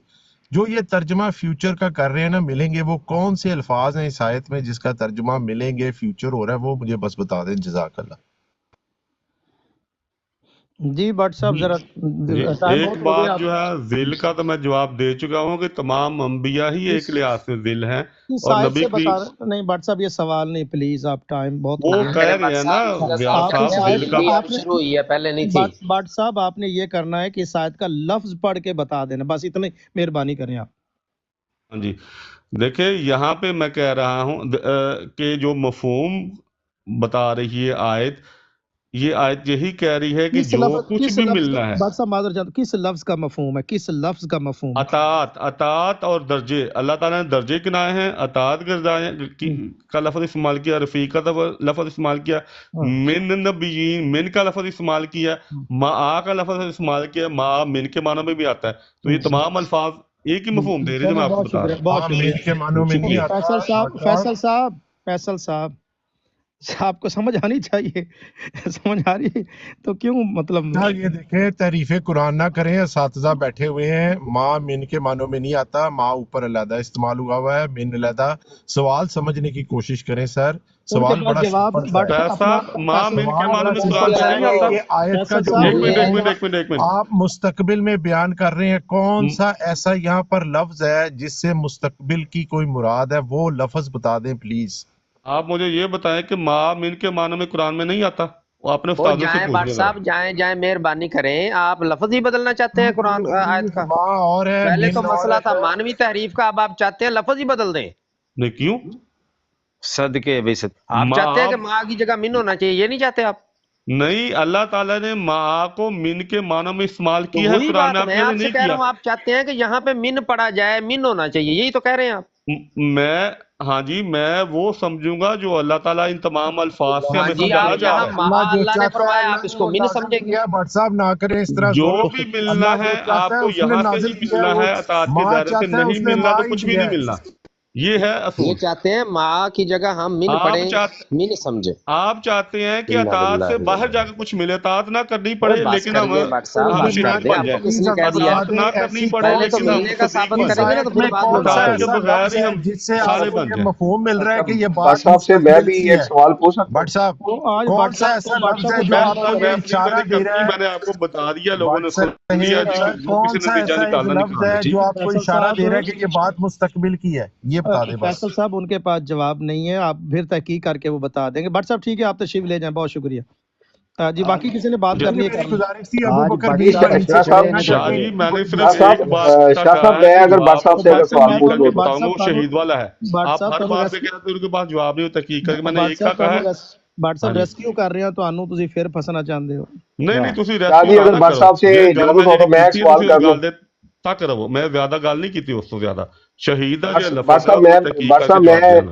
جو یہ ترجمہ فیوچر کا کر رہے ہیں نا ملیں گے، وہ کون سے الفاظ ہیں اس آیت میں جس کا ترجمہ ملیں گے فیوچر ہو رہا ہے، وہ مجھے بس بتا دیں، جزاک اللہ۔ جی بٹ صاحب جی ذرا جی ٹائم ایک بہت ہو بات گیا، جو ہے ذل کا تو میں جواب دے چکا ہوں کہ تمام انبیاء ہی ایک لحاظ سے ذل ہیں، اس اور آیت نبی سے کی بتا نہیں بٹ صاحب یہ سوال نہیں، پلیز آپ ٹائم بہت ہو وہ گیا۔ کہہ پہلے رہے بٹ ہیں نا صاحب کا ویاس سوال آپ کرتے اس صاحب ہیں، آیت ذل کا ابھی اب آپ نے شروع ہوئی ہے، پہلے نہیں تھی۔ بٹ صاحب آپ نے یہ کرنا ہے کہ اس آیت کا لفظ پڑھ کے بتا دینا، بس اتنی مہربانی کریں آپ۔ ہاں جی دیکھیں یہاں پہ میں کہہ رہا ہوں کہ جو مفہوم بتا رہی ہے آیت، یہ آیت یہی کہہ رہی ہے کہ جو کچھ بھی ملنا ہے، بٹ صاحب معذرت چاہتا ہوں، کس لفظ کا مفہوم ہے، کس لفظ کا مفہوم؟ اطاعت اور درجے، اللہ تعالیٰ نے درجے گنائے ہیں، اطاعت کا لفظ استعمال کیا، رفیق کا لفظ استعمال کیا، من نبیین، من کا لفظ استعمال کیا، معا کا لفظ استعمال کیا، معا من کے معنوں میں بھی آتا ہے، تو یہ تمام الفاظ ایک ہی مفہوم دے رہے جو میں آپ کو بہت بتا شکریہ، رہا بہت ہاں، شکریہ مین کے معنوں میں نہیں شکریہ۔ آتا فیصل صاحب آپ کو سمجھ آنی چاہیے، سمجھ آ رہی ہے تو کیوں مطلب ہاں، یہ دیکھیں تعریف قرآن نہ کریں، اساتذہ بیٹھے ہوئے ہیں، ماں من کے معنوں میں نہیں آتا، ماں اوپر علیحدہ استعمال ہوا ہے، من علیحدہ۔ سوال سمجھنے کی کوشش کریں سر، ان کے سوال پاس بڑا جواب سمپل سا بٹ ہے، پیسہ ماں من کے سوال معنوں بڑا میں قرآن سمپل میں سا نہیں ہے آتا۔ کہ آیت کا فیصل جو صاحب ایک منٹ مفہوم ایک منٹ ایک منٹ آپ مستقبل میں بیان کر رہے ہیں، کون سا ایسا یہاں پر لفظ ہے جس سے مستقبل کی کوئی مراد ہے، وہ لفظ بتا دیں پلیز۔ آپ مجھے یہ بتائیں کہ ماں من کے معنوں میں قرآن میں نہیں آتا، وہ اپنے وہ استادوں سے جائیں پوچھ بٹ لیں ذرا۔ صاحب، جائیں مہربانی کریں، آپ لفظ ہی بدلنا چاہتے ہیں قرآن آیت کا؟ ماں اور ہے، پہلے تو من اور مسئلہ تھا ہے۔ مانوی تحریف کا، اب آپ چاہتے ہیں لفظ ہی بدل دیں؟ نہیں کیوں؟ صدقے بے صد آپ چاہتے ہیں ماں کہ ماں کی جگہ من ہونا چاہیے، یہ نہیں چاہتے آپ؟ نہیں، اللہ تعالیٰ نے ماں کو من کے معنوں میں استعمال تو کیا ہے وہی قرآن بات میں، آپ میں کہہ رہے آپ سے نہیں کہہ رہا کیا۔ ہوں، آپ چاہتے ہیں کہ یہاں پہ من پڑا جائے، من ہونا چاہیے، یہی تو کہہ رہے ہیں آپ۔ میں ہاں جی میں وہ سمجھوں گا جو اللہ تعالیٰ ان تمام الفاظ سے ہاں ہمیں جی، سمجھانا آپ چاہ یہاں رہا ہے۔ اللہ جو اللہ نے چاہتا ہے، فرمایا، آپ اللہ اس نے کو وہ من نازل سمجھیں گے؟ کیا ہے۔ بٹ صاحب نہ کریں اس طرح جو ظلم، بھی ملنا اللہ ہے جو چاہتا آپ ہے کو اس نے یہاں سے نازل ہی کیا ہے، ملنا وہ ہے، اطاعت کے ماں دائرے سے چاہتا ہے نہیں اس نے ملنا ماں تو ہی کچھ بھی دیا نہیں ہے۔ ملنا، یہ ہے یہ اصول۔ چاہتے ہیں ماں کی جگہ ہم من پڑھیں، من سمجھیں۔ آپ چاہتے ہیں کہ انا اطاعت للہ سے و باہر انا جا کے کچھ ملے، اطاعت نہ کرنی اوے پڑے بس لیکن کریے بٹ صاحب، ہم بس کر شہید دیں، بن آپ کو جائیں، کس نے کہہ دیا اطاعت ہے؟ نہ کرنی پڑے پہلے تو لیکن ہم ملنے کا ثابت صدیق بن اس کریں گے جائیں، نا، تو آیت پھر میں بعد میں کون بات سا اطاعت کے ہوگی۔ ایسا بغیر لفظ ہی ہے ہم جس سے آپ صالح کو بن یہ جائیں۔ مفہوم مل رہا ہے کہ یہ بٹ بات صاحب سے میں مستقبل بھی کی ایک ہے؟ سوال پوچھ سکتا ہوں؟ بٹ صاحب تو آج کون بٹ سا صاحب ایسا بٹ لفظ صاحب ہے کو جو ٹائم آپ فیصلہ کو ہو میں یہ گیا، اپنی اشارہ باتیں دے کرتی، رہا میں نے آپ کو بتا دیا، ہے؟ لوگوں بٹ نے سن لیا جی، صاحب جو کون کسی نے سا نتیجہ ایسا ایک نکالنا لفظ نکال لے، ہے ٹھیک جو ہے؟ آپ کو فیصل اشارہ صاحب دے رہا ہے کہ یہ بات مستقبل کی ہے؟ یہ بتا دیں بس۔ فیصل صاحب ان کے پاس جواب نہیں ہے، آپ پھر تحقیق کر کے وہ بتا دیں گے۔ بٹ صاحب ٹھیک ہے، آپ تشریف لے جائیں، بہت شکریہ۔ جی باقی کسی نے بات مجھے کرنی ہے میری کر لیں۔ گزارش تھی ابو آج بکر بٹ جی بیچ میں صاحب نیچے شاہ چلے صاحب نہ چھڑے شاہ جائیں، نکلے۔ جی میں نے کوئی صرف شاہ مسئلہ ایک صاحب نہیں ہے۔ بات کا شاہ صاحب کہا میں ہے کہ اگر وہ بٹ آپ صاحب کو سے اگر تو محفل سوال میں میں پوچھ کر لوں کے تو تو بٹ بتاؤں گا، صاحب وہ شہید والا ہے۔ بٹ آپ صاحب ہر تو بات پہ کہتے ہیں ان کے پاس جواب نہیں، تحقیق کر کے میں نے ایک کا کہا ہے۔ بٹ ہاں صاحب جی ریسکیو کر رہے ہیں تسی پھر فسنا چاہتے ہو۔ نہیں نہیں، تسی شاہ ریسکیو جی نہ اگر نہ بٹ کرو، صاحب سے یہ گل میں اجازت ہو جیڑی تو میں ایک کیتی ہے سوال تسی کر اس لوں۔ گل دے تک رہو، میں زیادہ گل نہیں کیتی اس تو زیادہ، شہیدہ جو بٹ لفظ ہے صاحب وہ میں تحقیق بٹ کر کے صاحب جواب میں دینا۔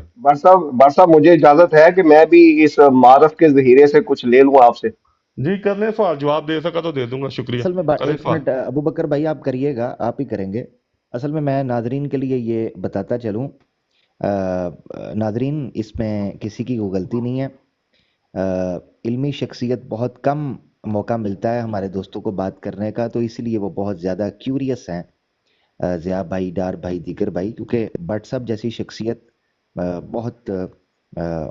بٹ صاحب مجھے اجازت ہے کہ میں بھی اس معرف کے ذخیرے سے کچھ لے لوں آپ سے؟ جی کر لیں سوال، جواب دے سکا تو دے دوں گا، شکریہ، اصل میں کریں ایک سوال۔ منٹ ابو بکر بھائی آپ کریے گا، آپ ہی کریں گے۔ اصل میں ناظرین کے لیے یہ بتاتا چلوں، ناظرین اس میں کسی کی کوئی غلطی نہیں ہے، علمی شخصیت بہت کم موقع ملتا ہے ہمارے دوستوں کو بات کرنے کا، تو اس لیے وہ بہت زیادہ کیوریس ہیں، ضیاء بھائی، ڈار بھائی، دیگر بھائی، کیونکہ بٹ صاحب جیسی شخصیت بہت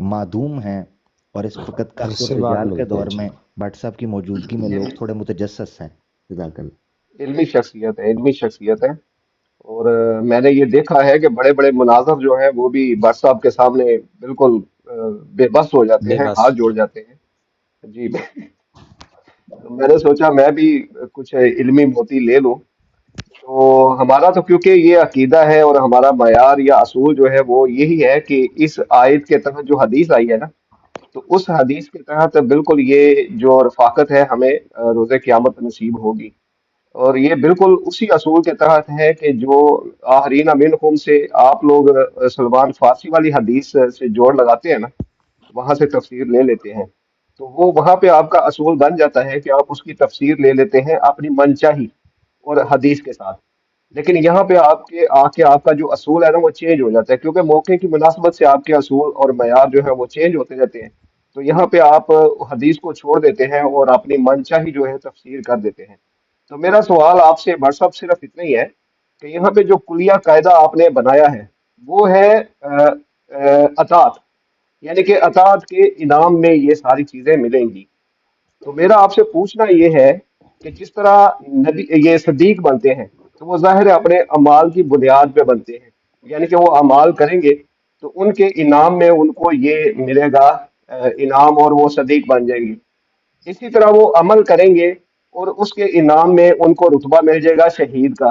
معدوم ہیں اور اس وقت کثر اس سے بات الرجال کے ملتے دور ہیں میں بٹ صاحب کی موجودگی میں لوگ تھوڑے متجسس ہیں. جزاک اللہ. علمی شخصیت ہے، علمی شخصیت ہے، اور میں نے یہ دیکھا ہے کہ بڑے بڑے مناظر جو ہیں وہ بھی بٹ صاحب کے سامنے بالکل بے بس ہو جاتے بے ہیں، بس. ہاتھ جوڑ جاتے ہیں جی. تو میں نے سوچا میں بھی کچھ علمی موتی لے لوں. تو ہمارا تو کیونکہ یہ عقیدہ ہے اور ہمارا معیار یا اصول جو ہے وہ یہی ہے کہ اس آیت کے تحت جو حدیث آئی ہے نا، تو اس حدیث کے تحت بالکل یہ جو رفاقت ہے ہمیں روز قیامت نصیب ہوگی. اور یہ بالکل اسی اصول کے تحت ہے کہ جو آخرین منکم سے آپ لوگ سلمان فارسی والی حدیث سے جوڑ لگاتے ہیں نا، وہاں سے تفسیر لے لیتے ہیں، تو وہ وہاں پہ آپ کا اصول بن جاتا ہے کہ آپ اس کی تفسیر لے لیتے ہیں اپنی من چاہی اور حدیث کے ساتھ. لیکن یہاں پہ آپ کے آ کے آپ کا جو اصول ہے نا وہ چینج ہو جاتا ہے، کیونکہ موقع کی مناسبت سے آپ کے اصول اور معیار جو ہے وہ چینج ہوتے رہتے ہیں. تو یہاں پہ آپ حدیث کو چھوڑ دیتے ہیں اور اپنی من چاہی جو ہے تفسیر کر دیتے ہیں. تو میرا سوال آپ سے بھائی صاحب صرف اتنا ہی ہے کہ یہاں پہ جو کلیہ قاعدہ آپ نے بنایا ہے وہ ہے اطاعت، یعنی کہ اطاعت کے انعام میں یہ ساری چیزیں ملیں گی. تو میرا آپ سے پوچھنا یہ ہے کہ جس طرح نبی یہ صدیق بنتے ہیں تو وہ ظاہر ہے اپنے اعمال کی بنیاد پہ بنتے ہیں، یعنی کہ وہ اعمال کریں گے تو ان کے انعام میں ان کو یہ ملے گا انعام، اور وہ صدیق بن جائیں گے. اسی طرح وہ عمل کریں گے اور اس کے انعام میں ان کو رتبہ مل جائے گا شہید کا.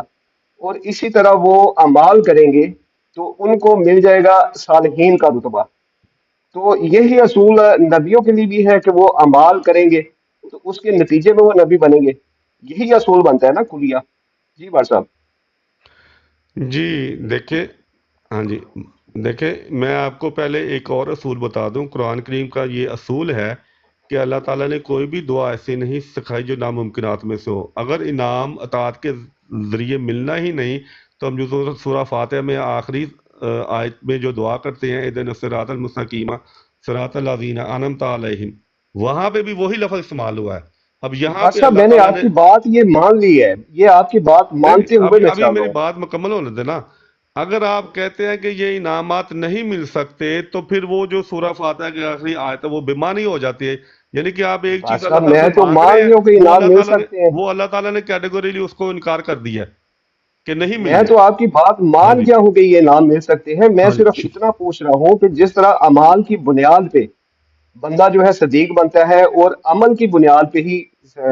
اور اسی طرح وہ اعمال کریں گے تو ان کو مل جائے گا صالحین کا رتبہ. تو یہی اصول نبیوں کے لیے بھی ہے کہ وہ اعمال کریں گے تو اس کے نتیجے میں وہ نبی بنیں گے. یہی اصول بنتا ہے نا کلیہ. جی بھائی صاحب. جی دیکھیں، ہاں جی دیکھیں، میں آپ کو پہلے ایک اور اصول بتا دوں. قرآن کریم کا یہ اصول ہے کہ اللہ تعالیٰ نے کوئی بھی دعا ایسی نہیں سکھائی جو ناممکنات میں سے ہو. اگر انعام اطاعت کے ذریعے ملنا ہی نہیں تو ہم جو سورہ فاتحہ میں آخری آیت میں جو دعا کرتے ہیں اہدنا الصراط المستقیم صراط الذین انعمت علیہم، وہاں پہ بھی وہی لفظ استعمال ہوا ہے. اب یہاں بھائی پہ صاحب اللہ میں نے تعالیٰ آپ نے کی بات یہ مان لی ہے، یہ آپ کی بات نہیں مانتے ہوئے ابھی میں ابھی چل رہا میری ہوں. بات مکمل ہونے دینا. اگر آپ کہتے ہیں کہ یہ انعامات نہیں مل سکتے تو پھر وہ جو سورہ فاتحہ کی آخری آیت ہے وہ بےمانی ہو جاتی ہے. یعنی کہ آپ ایک بھائی چیز اللہ صاحب تعالیٰ میں سے تو مانگ رہے مان ہیں، لوں کہ وہ انعام اللہ مل تعالیٰ نے سکتے ہیں. کیٹیگوریلی اس کو انکار کر دیا ہے کہ نہیں مل میں گے. تو آپ کی بات ہاں مان جی، گیا ہوں کہ یہ انعام مل سکتے ہیں. میں ہاں صرف جی، اتنا پوچھ رہا ہوں کہ جس طرح اعمال کی بنیاد پہ بندہ جو ہے صدیق بنتا ہے اور عمل کی بنیاد پہ ہی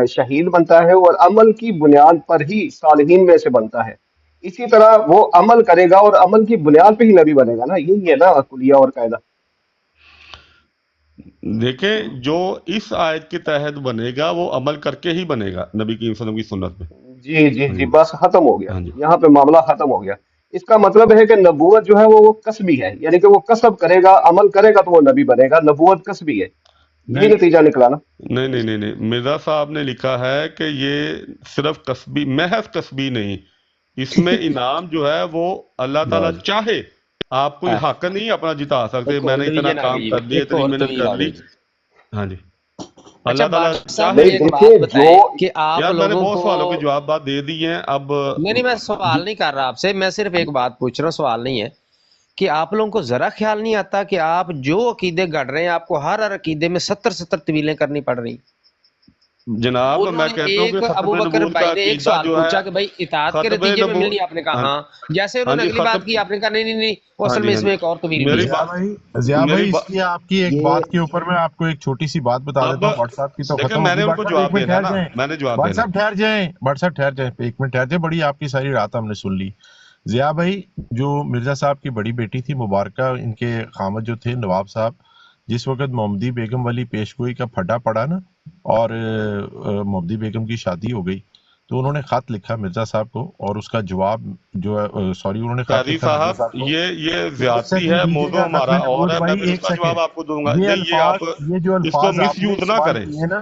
شہید بنتا ہے اور عمل کی بنیاد پر ہی صالحین میں سے بنتا ہے، اسی طرح وہ عمل کرے گا اور عمل کی بنیاد پہ ہی نبی بنے گا نا. یہی ہے نا کلیہ اور قاعدہ. دیکھیں جو اس آیت کے تحت بنے گا وہ عمل کر کے ہی بنے گا نبی کریم صلی اللہ علیہ وسلم کی سنت میں. جی جی ہاں جی، جی، بس ختم ہو گیا. ہاں جی. یہاں پہ معاملہ ختم ہو گیا. اس کا مطلب ہے کہ نبوت جو ہے وہ کسبی ہے، یعنی کہ وہ کسب کرے گا، عمل کرے گا تو وہ نبی بنے گا. نبوت کسبی ہے، یہی نہیں نتیجہ نکلا نا. نہیں نہیں نہیں نہیں، مرزا صاحب نے لکھا ہے کہ یہ صرف کسبی، محض کسبی نہیں، اس میں انعام جو ہے وہ اللہ تعالیٰ بہت چاہے آپ کوئی حق نہیں اپنا جتا سکتے، ایک میں اور نے اتنا ڈویژن آ کام گئی، کر لیا، ایک اتنی اور محنت طویل کر آ لی. گئی. ہاں جی، اچھا اللہ تعالیٰ بٹ صاحب چاہے. مجھے نہیں ایک دیکھیے بات جو بتائیں کہ آپ یار میں نے لوگوں بہت کو، سوالوں کے جواب دے دیے ہیں اب. نہیں میں سوال نہیں کر رہا آپ سے، میں صرف ایک بات پوچھ رہا ہوں، سوال نہیں ہے، کہ آپ لوگوں کو ذرا خیال نہیں آتا کہ آپ جو عقیدے گڑ رہے ہیں آپ کو ہر عقیدے میں 70 طویلیں کرنی پڑ رہی. جناب انہوں میں نے کہتا ہوں کہ ایک ابو ختم بکر نبوت کا بھائی نے ایک عقیدہ سوال جو ہے پوچھا کہ بھائی اطاعت کے ختم نتیجے میں نبوت. ملنی، آپ نے کہا ہاں ہاں، جیسے انہوں ہاں نے جی اگلی بات کی ختم. آپ نے کہا نہیں نہیں نہیں، ہاں اصل جی، میں ہاں اس جی، میں ایک اور طویل بھی میری ہے. بات، ضیاء میری بھائی اس بات کی آپ کی ایک یہ بات کے اوپر میں آپ کو ایک چھوٹی سی بات بتا اب دیتا ہوں. واٹس ایپ کی تو دیکھیں ختم میں نے ہوگی. ان بٹ کو صاحب ایک جواب منٹ دینا ہے ٹھہر نا، جائیں. میں نے جواب بٹ دینا صاحب ٹھہر جائیں. بٹ صاحب ٹھہر جائیں، ایک منٹ ٹھہر جائیں. بڑی آپ کی ساری رات ہم نے سن لی. ضیاء بھائی جو مرزا صاحب کی بڑی بیٹی تھی مبارکہ، ان کے خامد جو تھے نواب صاحب، جس وقت محمدی بیگم والی پیشگوئی کا پھڈا پڑا نا اور محمدی بیگم کی شادی ہو گئی، تو انہوں نے خط لکھا مرزا صاحب کو، اور اس کا جواب جو ہے سوری انہوں نے خط قاضی لکھا مرزا صاحب صاحب کو. یہ ایک زیادتی سیکنڈ ہے، دیجیے موضوع گا ہمارا نقوی اور نبوت ہے، میں بھائی، پھر اس ایک کا جواب سیکنڈ. آپ کو دوں گا. یہ نہیں یہ الفاظ، آپ یہ جو اس کو الفاظ مس آپ نے یوز نہ استعمال کریں. کیے نا،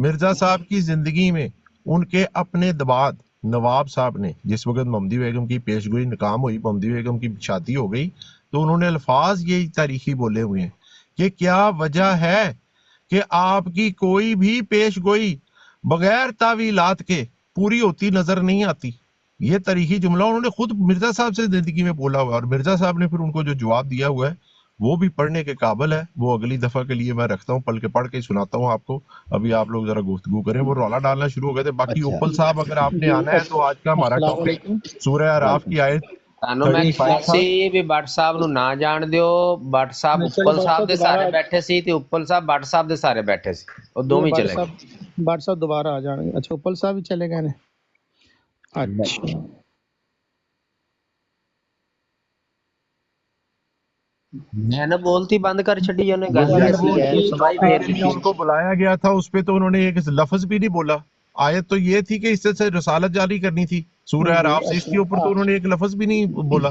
مرزا صاحب کی زندگی میں ان کے اپنے دباد نواب صاحب نے جس وقت محمدی بیگم کی پیشگوئی ناکام ہوئی، محمدی بیگم کی شادی ہو گئی، تو انہوں نے الفاظ یہی تاریخی بولے ہوئے ہیں کہ کیا وجہ ہے کہ آپ کی کوئی بھی پیش گوئی بغیر تعویلات کے پوری ہوتی نظر نہیں آتی. یہ تاریخی جملہ انہوں نے خود مرزا صاحب سے زندگی میں بولا ہوا ہے، اور مرزا صاحب نے پھر ان کو جو جواب دیا ہوا ہے وہ بھی پڑھنے کے قابل ہے. وہ اگلی دفعہ کے لیے میں رکھتا ہوں، پڑھ کے سناتا ہوں آپ کو. ابھی آپ لوگ ذرا گفتگو کریں، وہ رولا ڈالنا شروع ہو گئے تھے. باقی اچھا اوپل صاحب اگر آپ نے آنا ہے تو آج کا ہمارا السلام ٹاپک علیکم. سورہ اعراف وعلیکم کی آیت تانوں میں 35 کہیا تھا. سی بھی بٹ صاحب نو نہ جان دیو. بٹ صاحب نہیں چلے اپل بٹ صاحب صاحب دے دوبارہ سارے بیٹھے سی تے اپل صاحب بٹ صاحب دے سارے بیٹھے سی، وہ یہ دوویں بٹ چلے گئے. صاحب دوبارہ آ جان گے. اچھا اوپل صاحب بھی چلے گئے نے. اچھا میں نے بولتی بند کر چھڈی جو نے یہ گل بھی ہی یار ایسے وہ ہی ہے. کی جس تباہی ٹاپک پھیر کے لیے دیتی. ان کو بلایا گیا تھا اس پہ تو انہوں نے ایک لفظ بھی نہیں بولا. آیت تو یہ تھی کہ اس سے رسالت جاری کرنی تھی سورہ جی اعراف سے، اس کے اوپر تو انہوں نے ایک لفظ بھی نہیں بولا.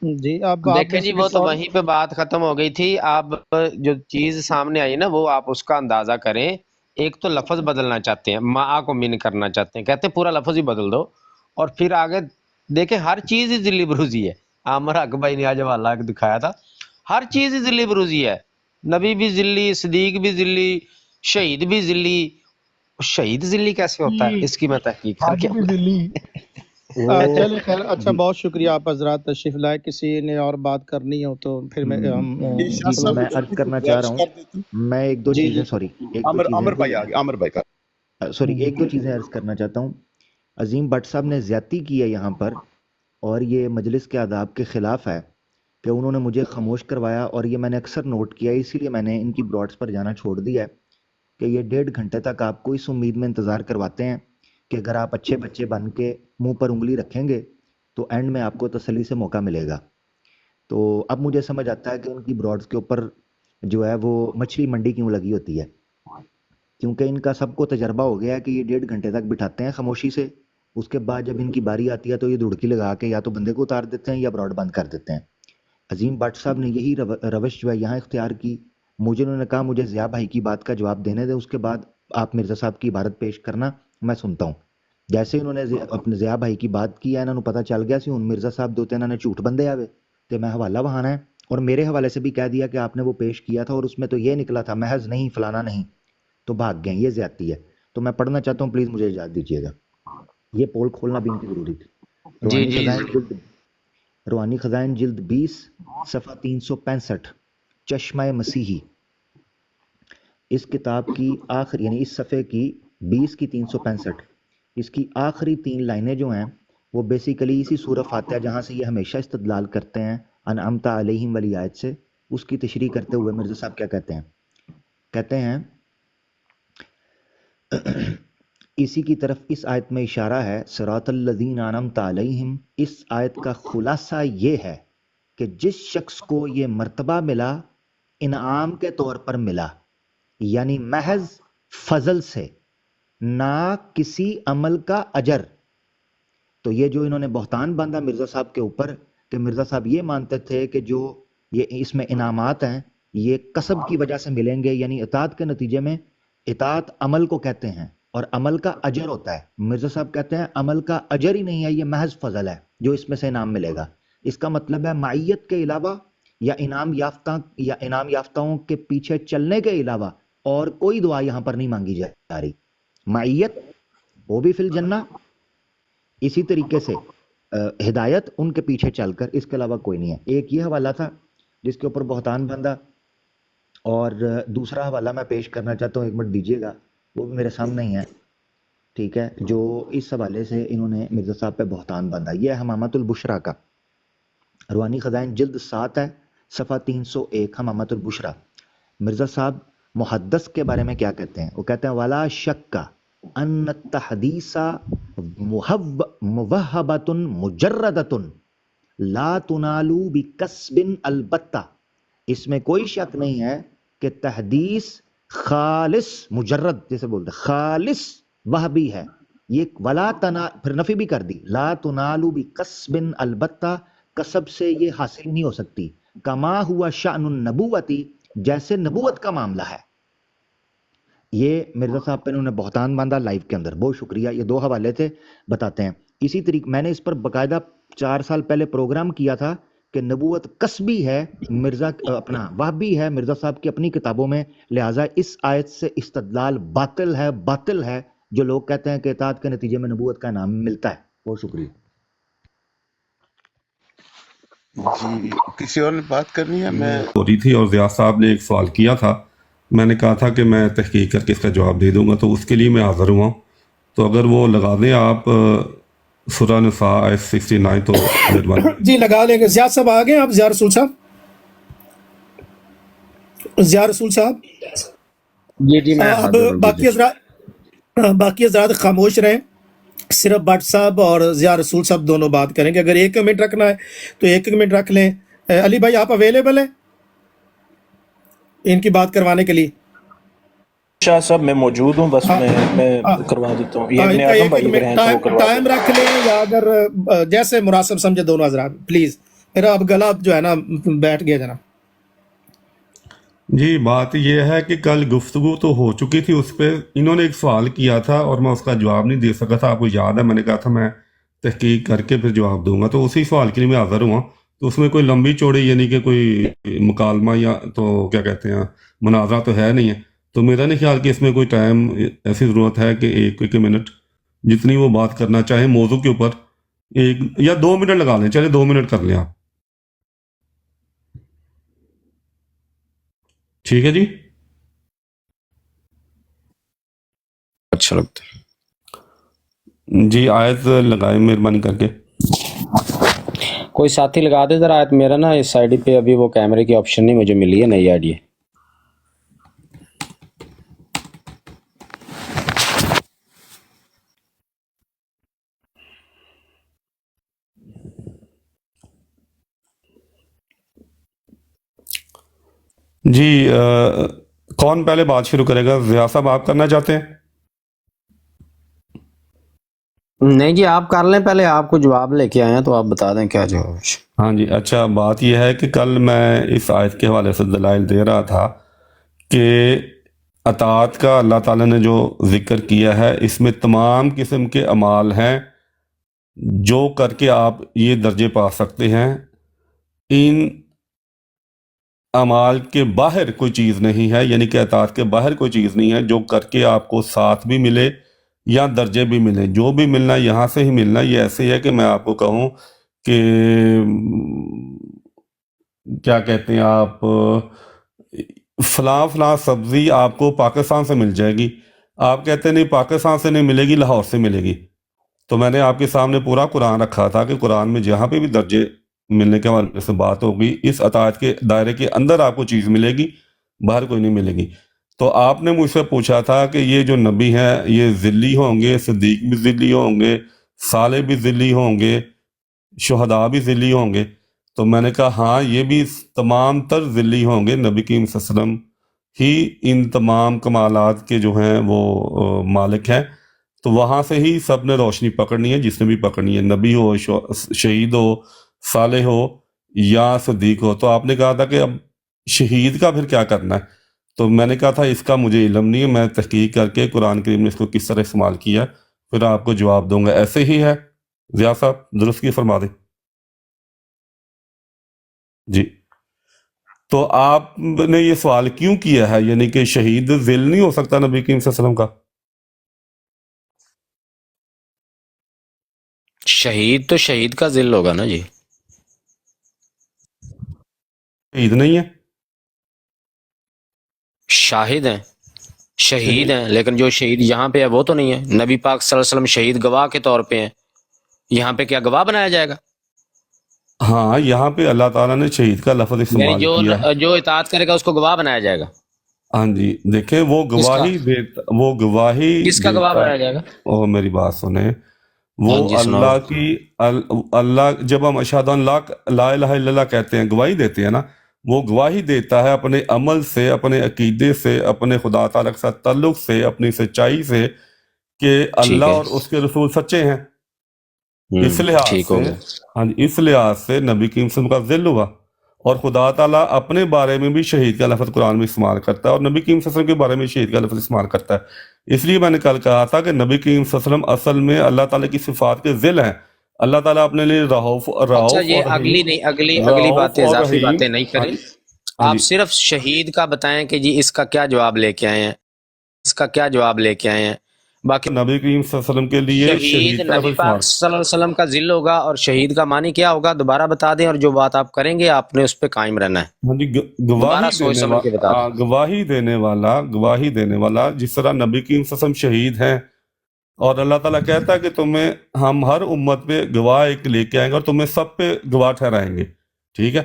جی اب آپ دیکھیں میں جی سے وہ کسی تو اور وہیں پہ بات ختم ہو گئی تھی. آپ جو چیز سامنے آئی نا وہ آپ اس کا اندازہ کریں. ایک تو لفظ بدلنا چاہتے ہیں، ماں کو من کرنا چاہتے ہیں، کہتے ہیں پورا لفظ ہی بدل دو. اور پھر آگے دیکھیں ہر چیز ہی ذلی بروزی ہے. عامر حق بھائی نے آج حوالہ دکھایا تھا، ہر چیز ہی ذلی بروزی ہے. نبی بھی ذلی، صدیق بھی ذلی، شہید بھی ذلی. شہید ذلی کیسے ہوتا ہے اس کی میں تحقیق کر کے حاجی بھی ذلی. وہ چلے خیر. اچھا جی بہت شکریہ آپ حضرات تشریف لائے. کسی نے اور بات کرنی ہو تو پھر میں ہم شاہ جی صاحب میں اس عرض کو کرنا چاہ رہا گزارش ہوں. کر دیتا ہوں. میں ایک دو جی چیزیں جی سوری ایک دو چیزیں عمر بھائی آگے، عمر بھائی کا. ایک دو چیزیں عرض کرنا چاہتا ہوں. عظیم بٹ صاحب نے زیادتی کی ہے یہاں پر، اور یہ مجلس کے آداب کے خلاف ہے کہ انہوں نے مجھے خاموش کروایا، اور یہ میں نے اکثر نوٹ کیا ہے، اسی لیے میں نے ان کی براڈس پر جانا چھوڑ دیا ہے کہ یہ 1.5 گھنٹے تک آپ کو اس امید میں انتظار کرواتے ہیں کہ اگر آپ اچھے بچے بن کے منہ پر انگلی رکھیں گے تو اینڈ میں آپ کو تسلی سے موقع ملے گا. تو اب مجھے سمجھ آتا ہے کہ ان کی براڈس کے اوپر جو ہے وہ مچھلی منڈی کیوں لگی ہوتی ہے، کیونکہ ان کا سب کو تجربہ ہو گیا ہے کہ یہ 1.5 گھنٹے تک بٹھاتے ہیں خاموشی سے، اس کے بعد جب ان کی باری آتی ہے تو یہ دھڑکی لگا کے یا تو بندے کو اتار دیتے ہیں یا براڈ بند کر دیتے ہیں. عظیم بٹ صاحب نے یہی روش جو ہے یہاں اختیار کی. مجھے انہوں نے کہا مجھے ضیاء بھائی کی بات کا جواب دینے دیں، اس کے بعد آپ مرزا صاحب کی عبارت پیش کرنا، میں سنتا ہوں. جیسے انہوں نے اپنے ضیاء بھائی کی بات کی ہے، انہوں نے پتہ چل گیا سی ہن مرزا صاحب دوتے انہوں نے جھوٹ بندے آوے تے میں حوالہ بہانا ہے، اور میرے حوالے سے بھی کہہ دیا کہ آپ نے وہ پیش کیا تھا اور اس میں تو یہ نکلا تھا محض نہیں فلانا نہیں، تو بھاگ گئے. یہ زیادتی ہے. تو میں پڑھنا چاہتا ہوں، پلیز مجھے اجازت دیجیے گا. یہ پول کھولنا بھی ان کی ضروری تھی. جی روحانی جی خزائن جلد روحانی خزائن جلد 20 صفحہ 365 چشمہ مسیحی. اس کتاب کی آخری یعنی اس صفحے کی 20 کی 365 اس کی آخری 3 لائنیں جو ہیں وہ بیسیکلی اسی سورہ فاتحہ جہاں سے یہ ہمیشہ استدلال کرتے ہیں انعمت علیہم والی آیت سے، اس کی تشریح کرتے ہوئے مرزا صاحب کیا کہتے ہیں؟ کہتے ہیں اسی کی طرف اس آیت میں اشارہ ہے، صراط الذین انعمت علیہم. اس آیت کا خلاصہ یہ ہے کہ جس شخص کو یہ مرتبہ ملا انعام کے طور پر ملا، یعنی محض فضل سے، نہ کسی عمل کا اجر. تو یہ جو انہوں نے بہتان باندھا مرزا صاحب کے اوپر کہ مرزا صاحب یہ مانتے تھے کہ جو یہ اس میں انعامات ہیں یہ کسب کی وجہ سے ملیں گے، یعنی اطاعت کے نتیجے میں. اطاعت عمل کو کہتے ہیں اور عمل کا اجر ہوتا ہے. مرزا صاحب کہتے ہیں عمل کا اجر ہی نہیں ہے، یہ محض فضل ہے جو اس میں سے انعام ملے گا. اس کا مطلب ہے معیت کے علاوہ یا انعام یافتاؤں کے پیچھے چلنے کے علاوہ اور کوئی دعا یہاں پر نہیں مانگی جا رہی. معیت وہ بھی فی الجنہ، اسی طریقے سے ہدایت ان کے پیچھے چل کر، اس کے علاوہ کوئی نہیں ہے. ایک یہ حوالہ تھا جس کے اوپر بہتان بندہ، اور دوسرا حوالہ میں پیش کرنا چاہتا ہوں، ایک منٹ دیجیے گا، وہ بھی میرے سامنے ہی ہے، ٹھیک ہے، جو اس حوالے سے انہوں نے مرزا صاحب پہ بہتان باندھا. یہ ہے حمامت البشرا کا، روحانی خزائن جلد 7 ہے صفحہ 301 حمامت البشرا. مرزا صاحب محدث کے بارے میں کیا کہتے ہیں؟ وہ کہتے ہیں ولا شک ان التحدیث موہبۃ مجردۃ لا تنال بکسب البتہ. اس میں کوئی شک نہیں ہے کہ تحدیث خالص مجرد جیسے بولتے خالص وہبی ہے. یہ ولا تنا پھر نفی بھی کر دی، لا تنال بکسب البتہ، کسب سے یہ حاصل نہیں ہو سکتی. کما ہوا شأن النبوتی، جیسے نبوت کا معاملہ ہے. یہ مرزا صاحب پہ انہوں نے بہتان باندھا لائیو کے اندر، بہت شکریہ. یہ 2 حوالے تھے، بتاتے ہیں. اسی طریقے میں نے اس پر باقاعدہ 4 سال پہلے پروگرام کیا تھا کہ نبوت کسبی ہے، مرزا اپنا وہابی ہے مرزا صاحب کی اپنی کتابوں میں، لہٰذا اس آیت سے استدلال باطل ہے جو لوگ کہتے ہیں کہ اطاعت کے نتیجے میں نبوت کا انعام ملتا ہے. بہت شکریہ. جی کسی اور نے بات کرنی ہے؟ میں ہو رہی تھی اور ضیاء صاحب نے ایک سوال کیا تھا، میں نے کہا تھا کہ میں تحقیق کر کے اس کا جواب دے دوں گا، تو اس کے لیے میں حاضر ہوا ہوں. تو اگر وہ لگا دیں آپ سورہ نساء آیت 69 تو مہربانی. جی لگا لیں گے. زیاد صاحب آ گئے آپ؟ ضیاء رسول صاحب، ضیاء رسول صاحب. جی جی میں اب حاضر ہوں. باقی حضرات خاموش رہیں، صرف بٹ صاحب اور ضیاء رسول صاحب دونوں بات کریں گے. اگر 1 منٹ رکھنا ہے تو 1 منٹ رکھ لیں. علی بھائی آپ اویلیبل ہیں ان کی بات کروانے کے لیے؟ شاہ صاحب میں موجود ہوں، بس میں کروا دیتا ہوں. یہ ابن ان کا اعظم 1 بھائی اگر ہیں تو وہ منٹ کروا ٹائم دیں. رکھ لیں، یا اگر جیسے مناسب سمجھے دونوں حضرات پلیز. میرا اب گلا جو ہے نا بیٹھ گیا جناب. جی بات یہ ہے کہ کل گفتگو تو ہو چکی تھی اس پہ، انہوں نے ایک سوال کیا تھا اور میں اس کا جواب نہیں دے سکا تھا. آپ کو یاد ہے میں نے کہا تھا میں تحقیق کر کے پھر جواب دوں گا، تو اسی سوال کے لیے میں حاضر ہوا. تو اس میں کوئی لمبی چوڑی یعنی کہ کوئی مکالمہ یا تو کیا کہتے ہیں مناظرہ تو ہے نہیں ہے. تو میرا نہیں خیال کہ اس میں کوئی ٹائم ایسی ضرورت ہے کہ 1 منٹ جتنی وہ بات کرنا چاہیں موضوع کے اوپر 1 یا 2 منٹ لگا لیں، چلے 2 منٹ کر لیں آپ. ٹھیک ہے جی. اچھا لگتا ہے. جی آیت لگائیں مہربانی کر کے. کوئی ساتھی لگا دے ذرا آیت. میرا نا اس آئی ڈی پہ ابھی وہ کیمرے کی آپشن نہیں مجھے ملی ہے، نئی آئی ڈی ہے. جی کون پہلے بات شروع کرے گا؟ ضیاء صاحب آپ کرنا چاہتے ہیں؟ نہیں جی آپ کر لیں پہلے، آپ کو جواب لے کے آئے ہیں تو آپ بتا دیں کیا جواب. ہاں جی اچھا. بات یہ ہے کہ کل میں اس آیت کے حوالے سے دلائل دے رہا تھا کہ اطاعت کا اللہ تعالیٰ نے جو ذکر کیا ہے اس میں تمام قسم کے اعمال ہیں جو کر کے آپ یہ درجے پا سکتے ہیں. ان اعمال کے باہر کوئی چیز نہیں ہے، یعنی کہ اطاعت کے باہر کوئی چیز نہیں ہے جو کر کے آپ کو ساتھ بھی ملے یا درجے بھی ملے. جو بھی ملنا یہاں سے ہی ملنا. یہ ایسے ہے کہ میں آپ کو کہوں کہ کیا کہتے ہیں آپ فلاں سبزی آپ کو پاکستان سے مل جائے گی، آپ کہتے ہیں نہیں پاکستان سے نہیں ملے گی، لاہور سے ملے گی. تو میں نے آپ کے سامنے پورا قرآن رکھا تھا کہ قرآن میں جہاں پہ بھی درجے ملنے کے حوالے سے بات ہوگی اس اطاعت کے دائرے کے اندر آپ کو چیز ملے گی، باہر کوئی نہیں ملے گی. تو آپ نے مجھ سے پوچھا تھا کہ یہ جو نبی ہیں یہ ذلی ہوں گے، صدیق بھی ذلی ہوں گے، صالح بھی ذلی ہوں گے، شہداء بھی ذلی ہوں گے. تو میں نے کہا ہاں یہ بھی تمام تر ذلی ہوں گے. نبی کریم صلی اللہ علیہ وسلم ہی ان تمام کمالات کے جو ہیں وہ مالک ہیں. تو وہاں سے ہی سب نے روشنی پکڑنی ہے جس نے بھی پکڑنی ہے، نبی ہو، شہید ہو، صالح ہو یا صدیق ہو. تو آپ نے کہا تھا کہ اب شہید کا پھر کیا کرنا ہے؟ تو میں نے کہا تھا اس کا مجھے علم نہیں ہے، میں تحقیق کر کے قرآن کریم نے اس کو کس طرح استعمال کیا پھر آپ کو جواب دوں گا. ایسے ہی ہے ضیاء صاحب، درست کی فرما دیں. جی تو آپ نے یہ سوال کیوں کیا ہے، یعنی کہ شہید ذل نہیں ہو سکتا نبی کریم صلی اللہ علیہ وسلم کا؟ شہید تو شہید کا ذل ہوگا نا جی. شہید نہیں ہے، شاہد ہیں، شہید ہیں، لیکن جو شہید یہاں پہ ہے وہ تو نہیں ہے. نبی پاک صلی اللہ علیہ وسلم شہید گواہ کے طور پہ ہیں، یہاں پہ کیا گواہ بنایا جائے گا؟ ہاں یہاں پہ اللہ تعالیٰ نے شہید کا لفظ یعنی استعمال کیا ہے. جو اطاعت کرے گا اس کو گواہ بنایا جائے گا. ہاں جی دیکھیں وہ کس کا؟ گواہی کس کا گواہ دیتا بنایا جائے گا؟ او میری بات سنیں، وہ ہاں جی سناؤ. اللہ کی اللہ جب ہم اشہد ان لا الہ الا اللہ کہتے ہیں، گواہی دیتے ہیں نا، وہ گواہی دیتا ہے اپنے عمل سے، اپنے عقیدے سے، اپنے خدا تعالیٰ کے ساتھ تعلق سے، اپنی سچائی سے کہ ٹھیک اللہ ہے. اور اس کے رسول سچے ہیں. اس لحاظ ٹھیک ہو سے گیا. ہاں جی اس لحاظ سے نبی کریم صلی اللہ علیہ وسلم کا ذل ہوا. اور خدا تعالیٰ اپنے بارے میں بھی شہید کا لفظ قرآن میں استعمال کرتا ہے اور نبی کریم صلی اللہ علیہ وسلم کے بارے میں شہید کا لفظ استعمال کرتا ہے. اس لیے میں نے کل کہا تھا کہ نبی کریم صلی اللہ علیہ وسلم اصل میں اللہ تعالیٰ کی صفات کے ذل ہیں. اللہ تعالیٰ اپنے لیے رعوف اچھا اور یہ رحیم، اگلی رعوف باتیں اور اضافی رحیم. باتیں نہیں ہاں کریں. جی، ہاں آپ جی. صرف شہید کا بتائیں کہ جی اس کا کیا جواب لے کے آئے ہیں، اس کا کیا جواب لے کے آئے ہیں. باقی نبی کریم صلی اللہ علیہ وسلم کے لیے شہید شہید کا لفظ نبی استعمال. پاک صلی اللہ علیہ وسلم کا ذل ہوگا، اور شہید کا معنی کیا ہوگا دوبارہ بتا دیں، اور جو بات آپ کریں گے آپ نے اس پہ قائم رہنا ہے. ہاں جی، دوبارہ سوچ سمجھ کے بتا دیں. گواہی دینے والا جس طرح نبی کریم صلی اللہ علیہ وسلم شہید ہیں، اور اللہ تعالیٰ کہتا ہے کہ تمہیں ہم ہر امت پہ گواہ ایک لے کے آئیں گے اور تمہیں سب پہ گواہ ٹھہرائیں گے. ٹھیک ہے،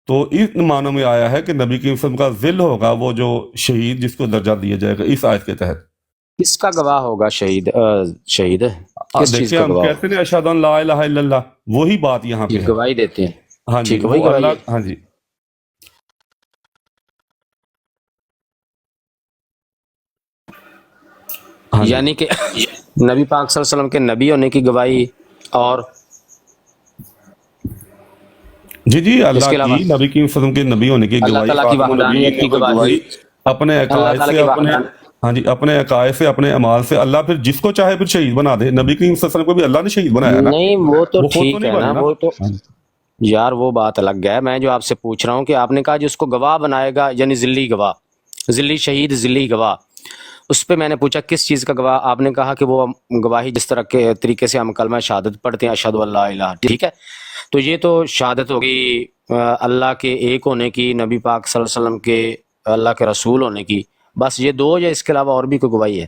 تو ان معنوں میں آیا ہے کہ نبی کریم صلی اللہ علیہ وسلم کا ذل ہوگا، وہ جو شہید جس کو درجہ دیا جائے گا اس آیت کے تحت. کس کا گواہ ہوگا شہید کس چیز دیکھیں کا ہم گواہ کہتے ہیں اشہد ان لا الہ الا اللہ، وہی بات یہاں پہ ہوگا؟ ہے. گواہی دیتے ہیں. ہاں جی، ٹھیک ہے، وہی وہ گواہی ہے. اللہ. ہاں جی، ہاں جی. یعنی کہ نبی پاک صلی اللہ علیہ وسلم کے نبی ہونے کی گواہی، اور جی اس اللہ کے علاوہ کی، نبی کریم صلی اللہ علیہ وسلم کے نبی ہونے کی اللہ گواہی، تعالیٰ کی خاتم وحدانیت النبیین کی کی گواہی، اپنے اللہ عقائد تعالیٰ سے، کی اپنے، ہاں جی، اپنے عقائد سے، اپنے اعمال سے اللہ پھر جس کو چاہے پھر شہید بنا دے. نبی کریم صلی اللہ علیہ وسلم کو بھی اللہ نے شہید بنایا نا، نہیں وہ تو وہ خود تو ٹھیک نہیں ہے بنے نا، نا. وہ تو ہاں جی. یار وہ بات الگ ہے. میں جو آپ سے پوچھ رہا ہوں کہ آپ نے کہا جس کو گواہ بنائے گا، یعنی ذلی گواہ، ذلی شہید، ذلی گواہ، اس پہ میں نے پوچھا کس چیز کا گواہ. آپ نے کہا کہ وہ گواہی جس طرح کے طریقے سے ہم کلمہ شہادت پڑھتے ہیں، اشہد ان لا الہ، ٹھیک ہے، تو یہ تو شہادت ہوگی اللہ کے ایک ہونے کی، نبی پاک صلی اللہ علیہ وسلم کے اللہ کے رسول ہونے کی. بس یہ دو، یا اس کے علاوہ اور بھی کوئی گواہی ہے؟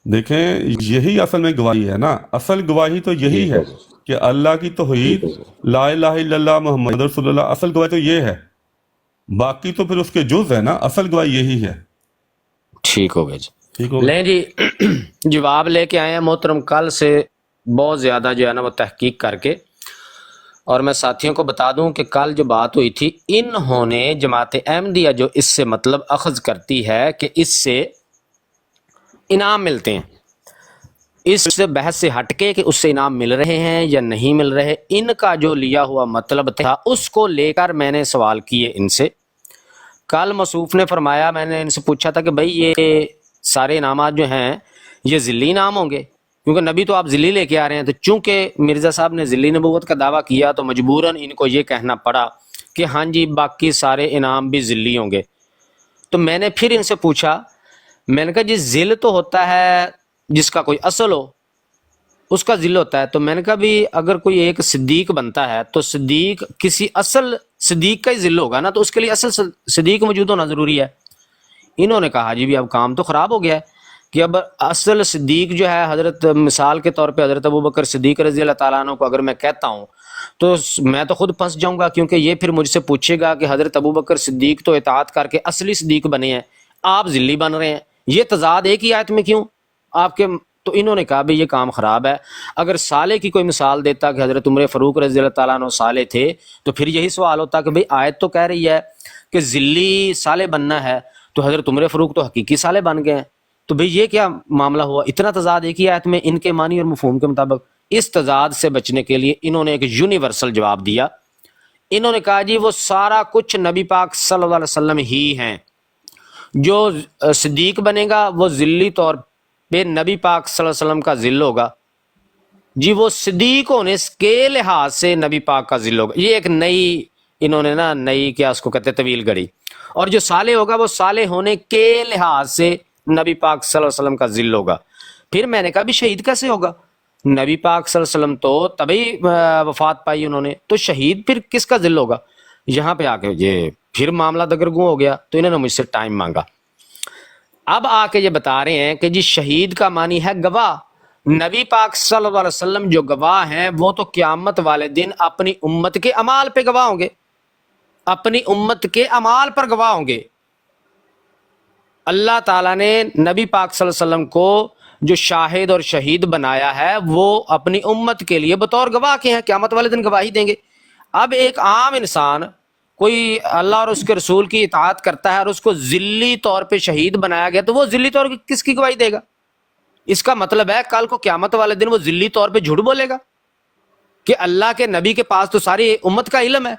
دیکھیں یہی اصل میں گواہی ہے نا، اصل گواہی تو یہی ٹھیک ہے ہو گیا، کہ اللہ کی توحید، ٹھیک ہو گیا، لا الہ الا اللہ محمد رسول اللہ، اصل گواہی تو یہ ہے. باقی تو پھر اس کے جز ہے نا، اصل گواہی یہی ہے. ٹھیک ہو گیا جی. ٹھیک ہوگا. لیں جی جواب لے کے آئے ہیں محترم. کل سے بہت زیادہ جو ہے نا وہ تحقیق کر کے، اور میں ساتھیوں کو بتا دوں کہ کل جو بات ہوئی تھی، انہوں نے جماعت احمدیہ جو اس سے مطلب اخذ کرتی ہے کہ اس سے انعام ملتے ہیں، اس سے بحث سے ہٹ کے کہ اس سے انعام مل رہے ہیں یا نہیں مل رہے، ان کا جو لیا ہوا مطلب تھا اس کو لے کر میں نے سوال کیے ان سے. کل مصوف نے فرمایا، میں نے ان سے پوچھا تھا کہ بھائی یہ سارے انعامات جو ہیں یہ ذلی انعام ہوں گے، کیونکہ نبی تو آپ ذلی لے کے آ رہے ہیں. تو چونکہ مرزا صاحب نے ذلی نبوت کا دعویٰ کیا تو مجبوراً ان کو یہ کہنا پڑا کہ ہاں جی باقی سارے انعام بھی ذلی ہوں گے. تو میں نے پھر ان سے پوچھا، میں نے کہا جی ذل تو ہوتا ہے جس کا کوئی اصل ہو، اس کا ذل ہوتا ہے. تو میں نے کہا بھی اگر کوئی ایک صدیق بنتا ہے تو صدیق کسی اصل صدیق کا ہی ذل ہوگا نا، تو اس کے لیے اصل صدیق موجود ہونا ضروری ہے. انہوں نے کہا جی بھی اب کام تو خراب ہو گیا ہے کہ اب اصل صدیق جو ہے حضرت، مثال کے طور پہ حضرت ابوبکر صدیق رضی اللہ تعالیٰ عنہ کو اگر میں کہتا ہوں تو میں تو خود پھنس جاؤں گا، کیونکہ یہ پھر مجھ سے پوچھے گا کہ حضرت ابوبکر صدیق تو اطاعت کر کے اصلی صدیق بنے ہیں، آپ ذلی بن رہے ہیں، یہ تضاد ایک ہی آیت میں کیوں آپ کے؟ تو انہوں نے کہا بھی یہ کام خراب ہے. اگر صالح کی کوئی مثال دیتا کہ حضرت عمر فاروق رضی اللہ تعالیٰ عنہ صالح تھے، تو پھر یہی سوال ہوتا کہ بھئی آیت تو کہہ رہی ہے کہ ذلی صالح بننا ہے، تو حضرت عمر فاروق تو حقیقی صالح بن گئے ہیں. تو بھئی یہ کیا معاملہ ہوا؟ اتنا تضاد ایک ہی آیت میں ان کے معنی اور مفہوم کے مطابق. اس تضاد سے بچنے کے لیے انہوں نے ایک یونیورسل جواب دیا. انہوں نے کہا جی وہ سارا کچھ نبی پاک صلی اللہ علیہ وسلم ہی ہیں. جو صدیق بنے گا وہ ذلی طور پہ نبی پاک صلی اللہ علیہ وسلم کا ذل ہوگا. جی وہ صدیق ہونے کے لحاظ سے نبی پاک کا ذل ہوگا. یہ ایک نئی انہوں نے نا نئی کیا اس کو کہتے طویل گڑی. اور جو صالح ہوگا وہ صالح ہونے کے لحاظ سے نبی پاک صلی اللہ علیہ وسلم کا ذل ہوگا. پھر میں نے کہا بھی شہید کیسے ہوگا؟ نبی پاک صلی اللہ علیہ وسلم تو تبھی وفات پائی انہوں نے، تو شہید پھر کس کا ذل ہوگا؟ یہاں پہ آ کے یہ پھر معاملہ دگرگوں ہو گیا. تو انہوں نے مجھ سے ٹائم مانگا. اب آ کے یہ بتا رہے ہیں کہ جی شہید کا معنی ہے گواہ. نبی پاک صلی اللہ علیہ وسلم جو گواہ ہیں وہ تو قیامت والے دن اپنی امت کے اعمال پہ گواہ ہوں گے، اپنی امت کے اعمال پر گواہ ہوں گے. اللہ تعالیٰ نے نبی پاک صلی اللہ علیہ وسلم کو جو شاہد اور شہید بنایا ہے وہ اپنی امت کے لیے بطور گواہ کے ہیں، قیامت والے دن گواہی دیں گے. اب ایک عام انسان کوئی اللہ اور اس کے رسول کی اطاعت کرتا ہے اور اس کو ذلی طور پہ شہید بنایا گیا، تو وہ ذلی طور پہ کس کی گواہی دے گا؟ اس کا مطلب ہے کل کو قیامت والے دن وہ ذلی طور پہ جھوٹ بولے گا کہ اللہ کے نبی کے پاس تو ساری امت کا علم ہے،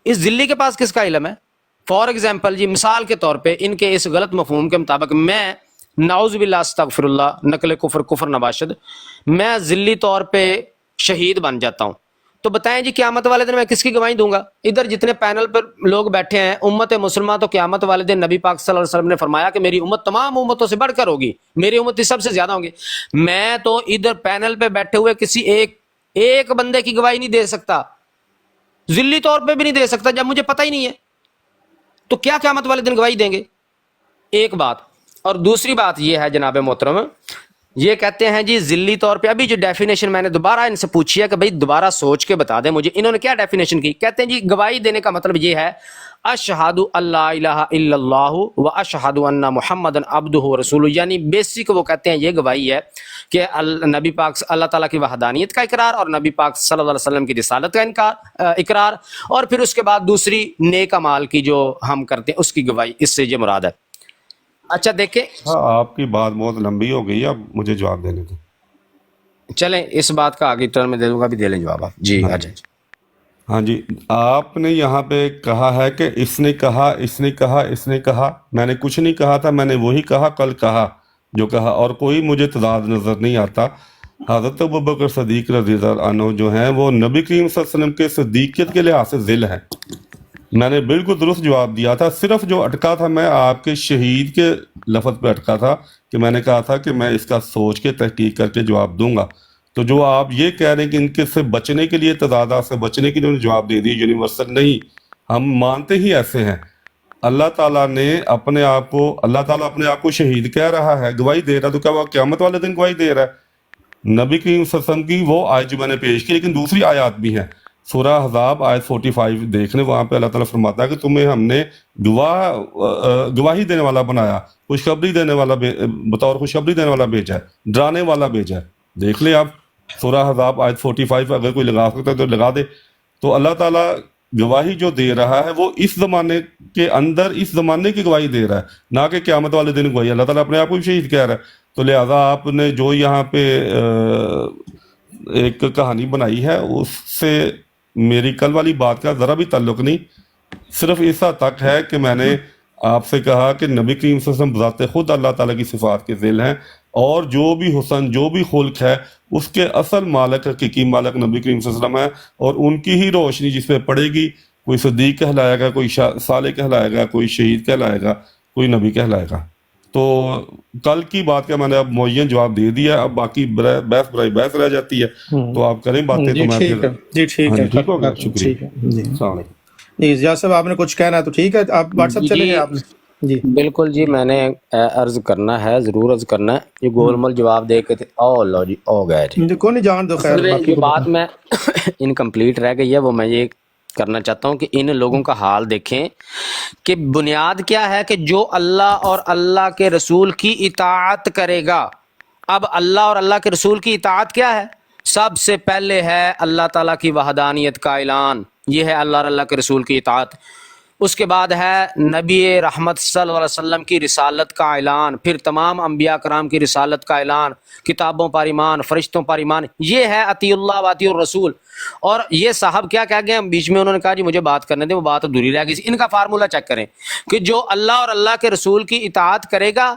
اس ذلی کے پاس کس کا علم ہے؟ فار ایگزامپل جی، مثال کے طور پہ ان کے اس غلط مفہوم کے مطابق میں نعوذ باللہ استغفر اللہ نقل کفر نباشد، میں ذلی طور پہ شہید بن جاتا ہوں، تو بتائیں جی قیامت والے دن میں کس کی گواہی دوں گا؟ ادھر جتنے پینل پر لوگ بیٹھے ہیں امت مسلمہ، تو قیامت والے دن نبی پاک صلی اللہ علیہ وسلم نے فرمایا کہ میری امت تمام امتوں سے بڑھ کر ہوگی، میری امت سب سے زیادہ ہوں گی. میں تو ادھر پینل پہ بیٹھے ہوئے کسی ایک بندے کی گواہی نہیں دے سکتا، ذلی طور پہ بھی نہیں دے سکتا جب مجھے پتہ ہی نہیں ہے، تو کیا قیامت والے دن گواہی دیں گے؟ ایک بات. اور دوسری بات یہ ہے جناب محترم، یہ کہتے ہیں جی ذلی طور پہ، ابھی جو ڈیفینیشن میں نے دوبارہ ان سے پوچھی ہے کہ بھائی دوبارہ سوچ کے بتا دیں مجھے، انہوں نے کیا ڈیفینیشن کی؟ کہتے ہیں جی گواہی دینے کا مطلب یہ ہے اشہد اللہ الہ الا اللہ و اشہد ان محمد عبدہ و رسولہ، یعنی بیسک وہ کہتے ہیں یہ گواہی ہے کہ نبی پاک اللہ تعالیٰ کی وحدانیت کا اقرار اور نبی پاک صلی اللہ علیہ وسلم کی رسالت کا اقرار، اور پھر اس کے بعد دوسری نیک اعمال کی جو ہم کرتے ہیں اس کی گواہی، اس سے یہ مراد ہے. اچھا دیکھیں، ہاں آپ کی بات بہت لمبی ہو گئی، اب مجھے جواب دینے دیں. چلیں اس بات کا آگے ٹرن میں دے دوں گا، بھی دے لیں جواب آپ. جی ہاں آ جی جائیں. ہاں جی، آپ نے یہاں پہ کہا ہے کہ اس نے کہا، اس نے کہا، اس نے کہا. میں نے کچھ نہیں کہا تھا، میں نے وہی کہا کل کہا جو کہا، اور کوئی مجھے تضاد نظر نہیں آتا. حضرت ابوبکر صدیق رضی اللہ عنہ جو ہیں وہ نبی کریم صلی اللہ علیہ وسلم کے صدیقیت کے لحاظ سے ذل ہیں. میں نے بالکل درست جواب دیا تھا، صرف جو اٹکا تھا میں آپ کے شہید کے لفظ پہ اٹکا تھا کہ میں نے کہا تھا کہ میں اس کا سوچ کے تحقیق کر کے جواب دوں گا. تو جو آپ یہ کہہ رہے ہیں کہ ان کے سے بچنے کے لیے، تضادات سے بچنے کے لیے انہوں نے جواب دے دی یونیورسل، نہیں، ہم مانتے ہی ایسے ہیں. اللہ تعالیٰ نے اپنے آپ کو، اللہ تعالیٰ اپنے آپ کو شہید کہہ رہا ہے، گواہی دے رہا ہے، تو کیا وہ قیامت والے دن گواہی دے رہا ہے؟ نبی کریم صلی اللہ علیہ وسلم کی وہ آیت جو میں نے پیش کی، لیکن دوسری آیات بھی ہیں. سورہ احزاب آیت 45 دیکھ لیں، وہاں پہ اللہ تعالیٰ فرماتا ہے کہ تمہیں ہم نے گواہی دینے والا بنایا، خوشخبری دینے والا بطور خوشخبری دینے والا بھیجا ہے، ڈرانے والا بھیجا ہے. دیکھ لیں آپ سورہ احزاب آیت 45، اگر کوئی لگا سکتا ہے تو لگا دے. تو اللہ تعالیٰ گواہی جو دے رہا ہے وہ اس زمانے کے اندر اس زمانے کی گواہی دے رہا ہے، نہ کہ قیامت والے دن گواہی. اللہ تعالیٰ اپنے آپ کو بھی شہید کہہ رہا ہے. تو لہٰذا آپ نے جو یہاں پہ ایک کہانی بنائی ہے اس سے میری کل والی بات کا ذرا بھی تعلق نہیں. صرف اس حد تک ہے کہ میں نے آپ سے کہا کہ نبی کریم صلی اللہ علیہ وسلم بذات خود اللہ تعالیٰ کی صفات کے ذیل ہیں، اور جو بھی حسن، جو بھی خلق ہے، اس کے اصل مالک، حقیقی مالک نبی کریم صلی اللہ علیہ وسلم ہے، اور ان کی ہی روشنی جس پہ پڑے گی، کوئی صدیق کہلائے گا، کوئی صالح کہلائے گا، کوئی شہید کہلائے گا، کوئی نبی کہلائے گا. تو کل کی بات کا میں نے اب معین جواب دے دیا، اب باقی بحث برائی بحث رہ جاتی ہے، تو آپ کریں باتیں. جی تو میں ٹھیک پھر ہے، جی ٹھیک ہاں ہے، جی ٹھیک ہو گیا، شکریہ، ٹھیک ہے جی. السلام علیکم. جی زیاد صاحب آپ نے کچھ کہنا ہے تو ٹھیک ہے، آپ واٹس ایپ چلے جی گئے آپ نے. جی بالکل جی، میں نے عرض کرنا ہے، ضرور عرض کرنا ہے. یہ گول مول جواب دے کے تھے، او لو جی ہو گئے جی. مجھے کوئی نہیں جان دو، اصل خیر میں باقی جو کو بات بتا. میں انکمپلیٹ رہ گئی ہے وہ میں یہ کرنا چاہتا ہوں کہ ان لوگوں کا حال دیکھیں کہ بنیاد کیا ہے کہ جو اللہ اور اللہ کے رسول کی اطاعت کرے گا. اب اللہ اور اللہ کے رسول کی اطاعت کیا ہے؟ سب سے پہلے ہے اللہ تعالیٰ کی وحدانیت کا اعلان، یہ ہے اللہ اور اللہ کے رسول کی اطاعت. اس کے بعد ہے نبی رحمت صلی اللہ علیہ وسلم کی رسالت کا اعلان، پھر تمام انبیاء کرام کی رسالت کا اعلان، کتابوں پر ایمان، فرشتوں پر ایمان. یہ ہے اطیع اللہ و اطیع الرسول. اور یہ صاحب کیا کہہ گئے بیچ میں، انہوں نے کہا جی مجھے بات کرنے دیں، وہ بات ادھوری رہ گئی. ان کا فارمولہ چیک کریں کہ جو اللہ اور اللہ کے رسول کی اطاعت کرے گا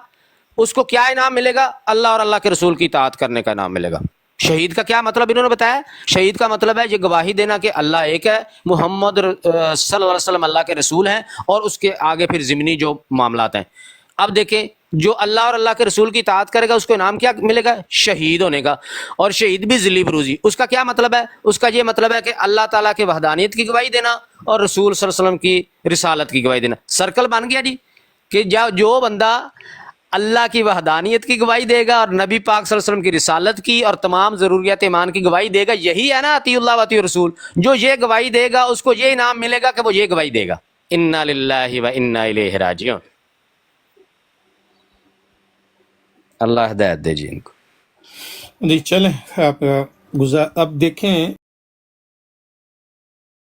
اس کو کیا انعام ملے گا؟ اللہ اور اللہ کے رسول کی اطاعت کرنے کا انعام ملے گا. شہید کا کیا مطلب انہوں نے بتایا؟ شہید کا مطلب ہے یہ گواہی دینا کہ اللہ ایک ہے، محمد صلی اللہ علیہ وسلم اللہ کے رسول ہیں، اور اس کے آگے پھر ضمنی جو معاملات ہیں. اب دیکھیں جو اللہ اور اللہ کے رسول کی اطاعت کرے گا اس کو انعام کیا ملے گا؟ شہید ہونے کا. اور شہید بھی ذلی بروزی. اس کا کیا مطلب ہے؟ اس کا یہ مطلب ہے کہ اللہ تعالیٰ کے وحدانیت کی گواہی دینا اور رسول صلی اللہ علیہ وسلم کی رسالت کی گواہی دینا. سرکل بن گیا جی کہ جو بندہ اللہ کی وحدانیت کی گواہی دے گا اور نبی پاک صلی اللہ علیہ وسلم کی رسالت کی اور تمام ضروریات ایمان کی گواہی دے گا، یہی ہے نا اطیع اللہ و اطیع الرسول. جو یہ گواہی دے گا اس کو یہ انعام ملے گا کہ وہ یہ گواہی دے گا. انا للہ و انا الیہ راجعون. اللہ ہدایت دے جی ان کو. جی چلیں آپ اب دیکھیں